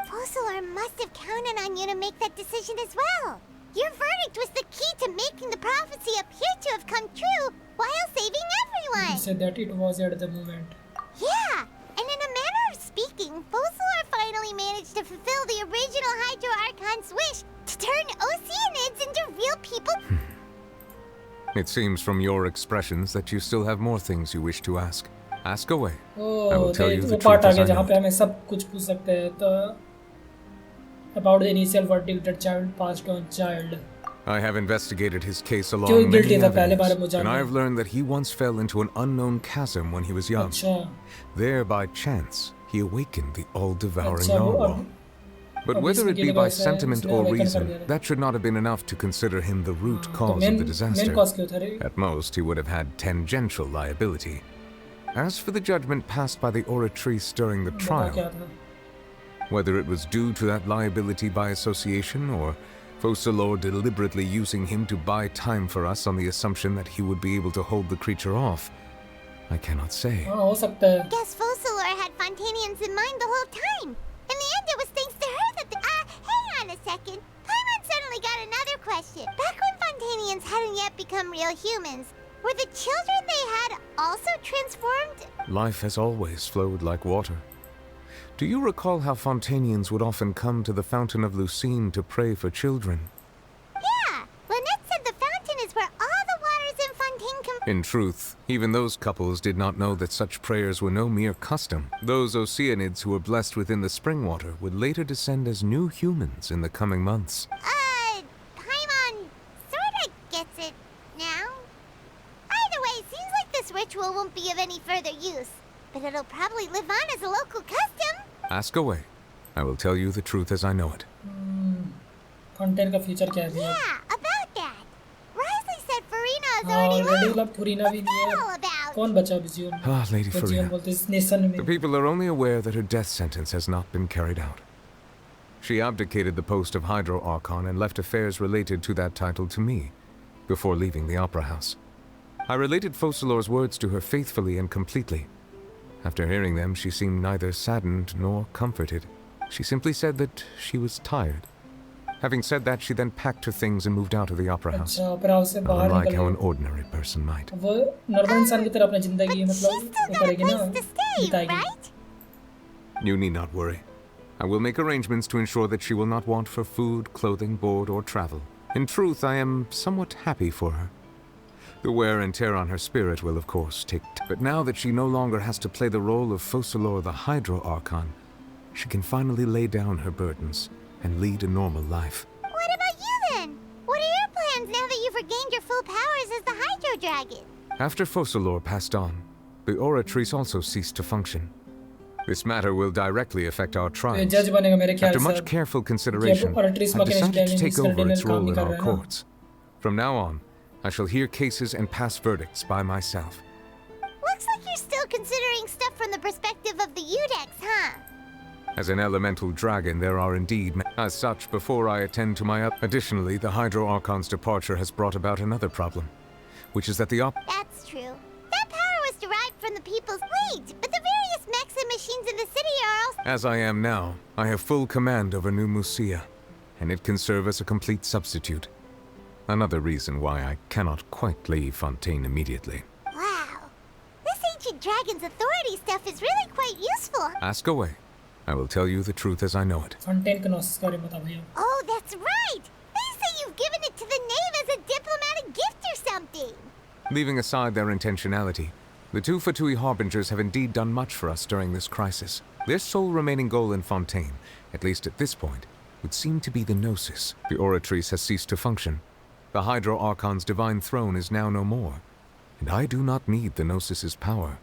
Fosular must have counted on you to make that decision as well. Your verdict was the key to making the prophecy appear to have come true while saving everyone. He said that it was at the moment. Yeah, and in a manner of speaking, Fosular finally managed to fulfill the original Hydro Archon's wish to turn Oceanids into real people. It seems from your expressions that you still have more things you wish to ask. Ask away. I will tell you the truth as I know it. About the initial verdict that child passed on child. I have investigated his case along many avenues, and I have learned that he once fell into an unknown chasm when he was young. There, by chance, he awakened the all-devouring narwhal. But whether it be by sentiment or reason, that should not have been enough to consider him the root cause of the disaster. At most, he would have had tangential liability. As for the judgment passed by the oratrice during the trial, whether it was due to that liability by association or Fosulor deliberately using him to buy time for us on the assumption that he would be able to hold the creature off, I cannot say. Guess Fosulor had Fontainians in mind the whole time. In the end, it was thanks to her that hang on a second. Paimon suddenly got another question. Back when Fontainians hadn't yet become real humans, were the children they had also transformed? Life has always flowed like water. Do you recall how Fontainians would often come to the Fountain of Lucine to pray for children? Yeah, Lynette said the fountain is where all the waters in Fontaine come. In truth, even those couples did not know that such prayers were no mere custom. Those Oceanids who were blessed within the spring water would later descend as new humans in the coming months. Paimon sorta gets it now. Either way, seems like this ritual won't be of any further use. But it'll probably live on as a local custom. Ask away. I will tell you the truth as I know it. Fontaine का future क्या है? Yeah, about that. Risley said Farina is already What's that all about? कौन बचा अभी जीवन? Ah, Lady Farina. बोलते इस nation में. The people are only aware that her death sentence has not been carried out. She abdicated the post of Hydro Archon and left affairs related to that title to me before leaving the Opera House. I related Fosulor's words to her faithfully and completely. After hearing them, she seemed neither saddened nor comforted. She simply said that she was tired. Having said that, she then packed her things and moved out of the Opera House, unlike how an ordinary person might. You need not worry. I will make arrangements to ensure that she will not want for food, clothing, board, or travel. In truth, I am somewhat happy for her. The wear and tear on her spirit will, of course, take but now that she no longer has to play the role of Fosulor the Hydro Archon, she can finally lay down her burdens and lead a normal life. What about you then? What are your plans now that you've regained your full powers as the Hydro Dragon? After Fosulor passed on, the Oratrice also ceased to function. This matter will directly affect our trials. After much careful consideration, I've decided to take over its role in our courts. From now on, I shall hear cases and pass verdicts by myself. Looks like you're still considering stuff from the perspective of the Udex, huh? As an elemental dragon, there are indeed as such before I attend to my Additionally, the Hydro Archon's departure has brought about another problem, which is that That's true. That power was derived from the people's fleet, but the various mechs and machines in the city are also... As I am now, I have full command over New Musia, and it can serve as a complete substitute. Another reason why I cannot quite leave Fontaine immediately. Wow. This ancient dragon's authority stuff is really quite useful. Ask away. I will tell you the truth as I know it. Oh, that's right! They say you've given it to the knave as a diplomatic gift or something. Leaving aside their intentionality, the two Fatui Harbingers have indeed done much for us during this crisis. Their sole remaining goal in Fontaine, at least at this point, would seem to be the Gnosis. The Oratrice has ceased to function. The Hydro Archon's divine throne is now no more, and I do not need the Gnosis's power.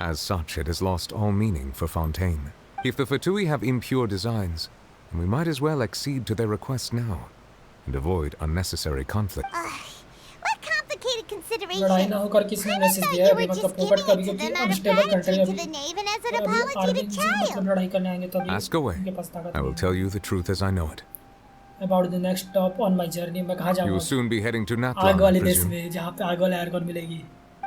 As such, it has lost all meaning for Fontaine. If the Fatui have impure designs, then we might as well accede to their request now, and avoid unnecessary conflict. What complicated complicated consideration. लड़ाई ना होकर किसने message दिया है अभी मतलब पोपट का भी क्योंकि अनस्टेबल कंट्री अभी आर्मी मतलब लड़ाई करने आएंगे तो अभी Ask away. I will tell you the truth as I know it. About the next stop on my journey मैं कहाँ जाऊँगा? You will soon be heading to आग Natlan, I वाले देश presume. में जहाँ पे आग वाले आर्गन मिलेगी.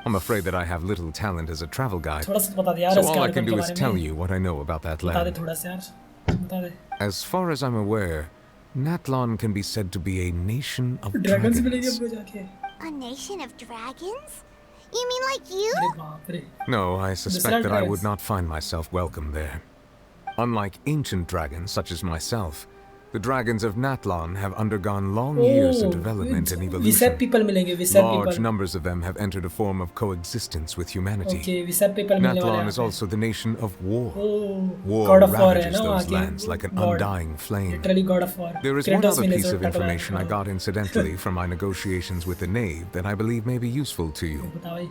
I'm afraid that I have little talent as a travel guide. थोड़ा सा बता दे यार So इसके all I आर्गन can के do is बारे tell में. you what I know about that बता दे land. थोड़ा सा यार. बता दे. As far as I'm aware, Natlan can be said to be a nation of Dragons मिलेंगे dragons. हमको जाके. A nation of dragons? You mean like you? अरे बाप रे. No, I suspect that I dragons. would not find myself welcome there. Unlike ancient dragons such as myself, the dragons of Natlan have undergone long years of development and Visap evolution. people मिलेंगे Visap Large people. numbers of them have entered a form of coexistence with humanity. Okay, Visap people मिलने वाले Natlan हैं is यहाँ also the nation of war. पे. War God of War है ravages ना वहाँ those की. lands like an God. undying flame. Literally God of War. There is one Kratos other मिले piece जो of टकला information I है. got incidentally from my negotiations with the knave that I believe may be useful to you. बता भाई.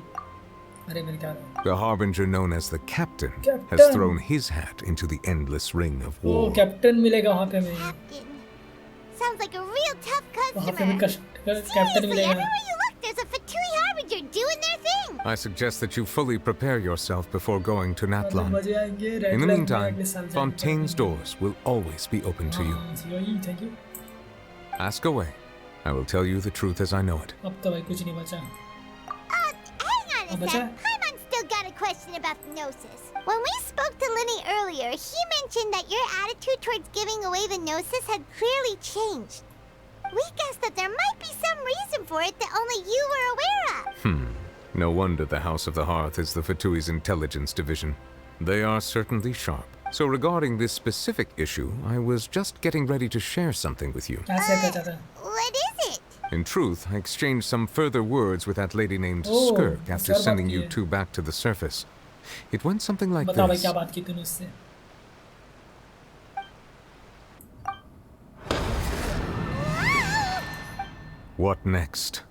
अरे मेरे क्या रहा? The harbinger known as the Captain has Captain. thrown his hat into the endless ring of वो war. Captain मिलेगा वहाँ पे हमें. Sounds like a real tough वहाँ पे भी customer. कैप्टन Seriously, मिलेगा. everywhere you look, there's a Fatui Harbinger doing their thing. I suggest that you fully prepare yourself before going to Natlan. मजे आएंगे. Red In the flag meantime, अगले साल जाएंगे. Fontaine's doors will always be open to you. Thank you. Ask away. I will tell you the truth as I know it. अब तो भाई कुछ नहीं बचा. Hang on a बचा? sec. Paimon still got a question about the Gnosis. When we spoke to Linny earlier, he mentioned that your attitude towards giving away the Gnosis had clearly changed. We guessed that there might be some reason for it that only you were aware of. No wonder the House of the Hearth is the Fatui's intelligence division. They are certainly sharp. So regarding this specific issue, I was just getting ready to share something with you. क्या share करना चाहता है? What is it? In truth, I exchanged some further words with that lady named Oh, Skirk after Skirk sending बात you की है. two back to the surface. It went something like बता भाई this. क्या बात की तूने उससे? What next?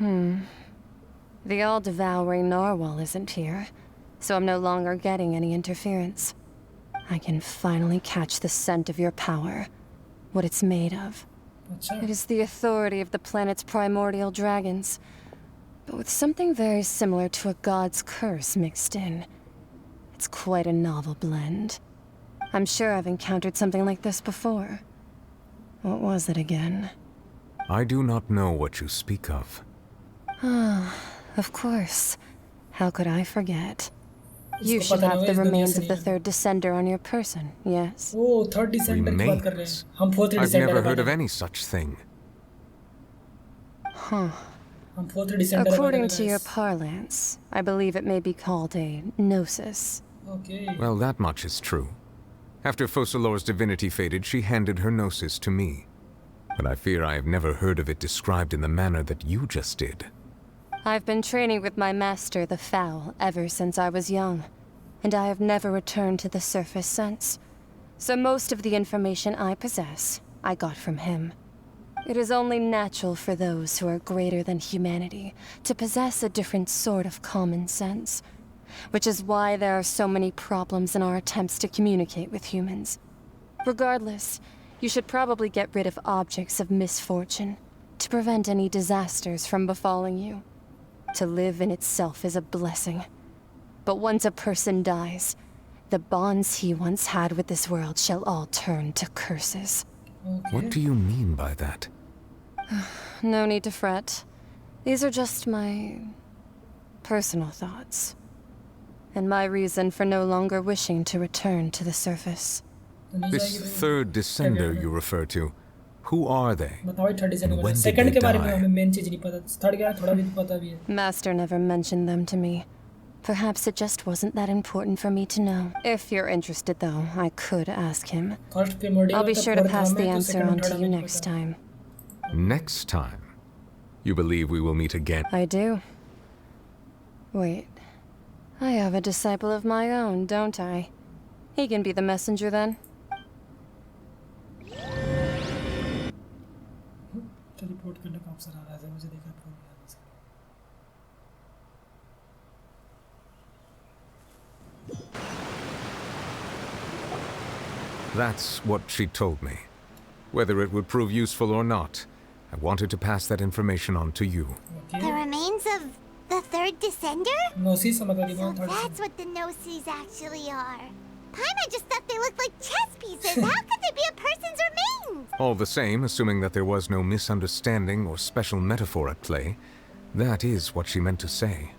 The all-devouring narwhal isn't here, so I'm no longer getting any interference. I can finally catch the scent of your power, what it's made of. अच्छा. It is the authority of the planet's primordial dragons, but with something very similar to a god's curse mixed in. It's quite a novel blend. I'm sure I've encountered something like this before. What was it again? I do not know what you speak of. Ah, of course. How could I forget? You इसको should पता नहीं have होगा, the इस दुनिया remains से of the नहीं है. third descender on your person, yes? Oh, third descender की बात कर रहे हैं. हम fourth I've descender never है heard of भाई. any such thing. Huh. हम fourth descender According है to your guys. parlance, I believe it may be called a gnosis. Okay. Well, that much is true. After Focalor's divinity faded, she handed her gnosis to me. But I fear I have never heard of it described in the manner that you just did. I've been training with my master, the Fowl, ever since I was young, and I have never returned to the surface since. So most of the information I possess, I got from him. It is only natural for those who are greater than humanity to possess a different sort of common sense, which is why there are so many problems in our attempts to communicate with humans. Regardless, you should probably get rid of objects of misfortune to prevent any disasters from befalling you. To live in itself is a blessing. But once a person dies, the bonds he once had with this world shall all turn to curses. Okay. What do you mean by that? No need to fret. These are just my personal thoughts. And my reason for no longer wishing to return to the surface. This third descender you refer to, who are they? बताओ third descender And when did second they के बारे में die? हमें main चीज नहीं पता. Third क्या है थोड़ा भी पता भी है. Master never mentioned them to me. Perhaps it just wasn't that important for me to know. If you're interested, though, I could ask him. First primordial I'll be तो sure to fourth pass हमें the तो answer second on and to third you हमें next पता. time. Next time. You believe we will meet again? I do. Wait. I have a disciple of my own, don't I? He can be the messenger then. Report करने का option आ रहा है मुझे देखा था. That's what she told me. Whether it would prove useful or not, I wanted to pass that information on to you. Okay. The remains of the third descender? Gnosis, so that's what the Gnosis actually are. Paimon just thought they looked like chess pieces. How could they be a person's remains? All the same, assuming that there was no misunderstanding or special metaphor at play, that is what she meant to say.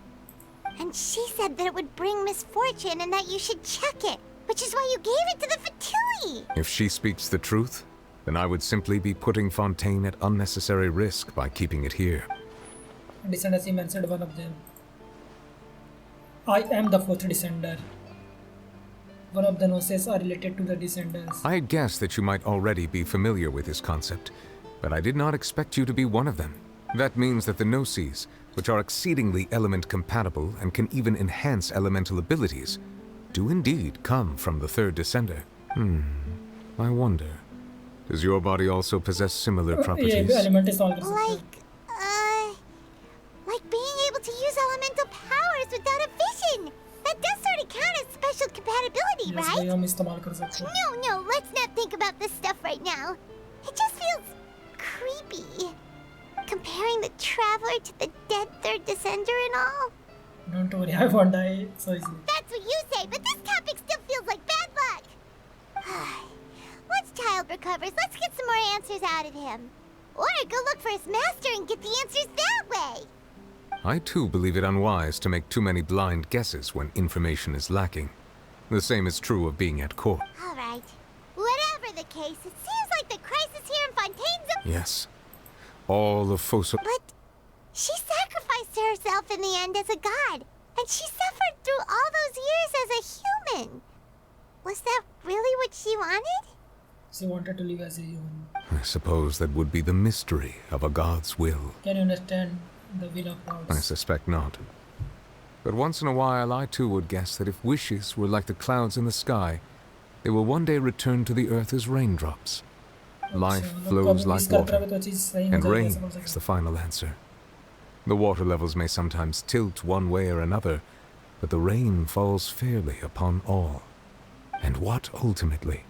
And she said that it would bring misfortune and that you should check it, which is why you gave it to the Fatui. If she speaks the truth, then I would simply be putting Fontaine at unnecessary risk by keeping it here. Descendants, he mentioned one of them. I am the fourth descender. One of the Gnosis are related to the descendants. I had guessed that you might already be familiar with this concept, but I did not expect you to be one of them. That means that the Gnosis, which are exceedingly element compatible and can even enhance elemental abilities, do indeed come from the third descender. I wonder, does your body also possess similar properties? Like being able to use elemental powers without a vision. That does sort of count as special compatibility, right? No, let's not think about this stuff right now. It just feels creepy. Comparing the Traveler to the dead third descender and all. Don't worry, I won't die so easily. That's what you say, but this topic still feels like bad luck. Once Child recovers, let's get some more answers out of him. Or go look for his master and get the answers that way. I too believe it unwise to make too many blind guesses when information is lacking. The same is true of being at court. All right. Whatever the case, it seems like the crisis here in Fontaine's... Yes. All of Fosso... But she sacrificed herself in the end as a god, and she suffered through all those years as a human. Was that really what she wanted? She wanted to live as a human. I suppose that would be the mystery of a god's will. Can you understand the will of gods? I suspect not. But once in a while, I too would guess that if wishes were like the clouds in the sky, they will one day return to the earth as raindrops. Life flows like water, and rain is the final answer. The water levels may sometimes tilt one way or another, but the rain falls fairly upon all. And what, ultimately,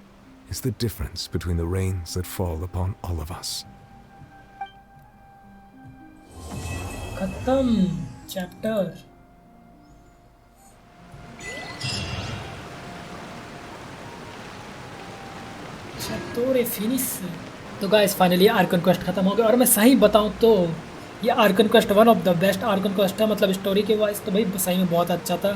is the difference between the rains that fall upon all of us? Khatam chapter. Finish. तो guys finally Arkan quest खत्म हो गया, और मैं सही बताऊं तो ये Arkan quest one of the best Arkan quest है, मतलब स्टोरी के वाइज तो भाई सही में बहुत अच्छा था।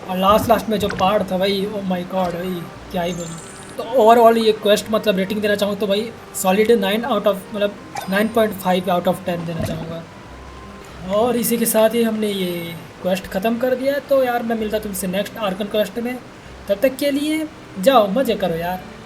और लास्ट में जो पार्ट था भाई, ओ माय गॉड भाई क्या ही बोलूं। तो ओवरऑल ये क्वेस्ट मतलब रेटिंग देना चाहूँ तो भाई सॉलिड 9 आउट ऑफ मतलब 9.5 आउट ऑफ 10 देना चाहूँगा। और इसी के साथ ही हमने ये क्वेस्ट ख़त्म कर दिया। तो यार मैं मिलता तुमसे नेक्स्ट आर्कन क्वेस्ट में, तब तक के लिए जाओ मज़े करो यार।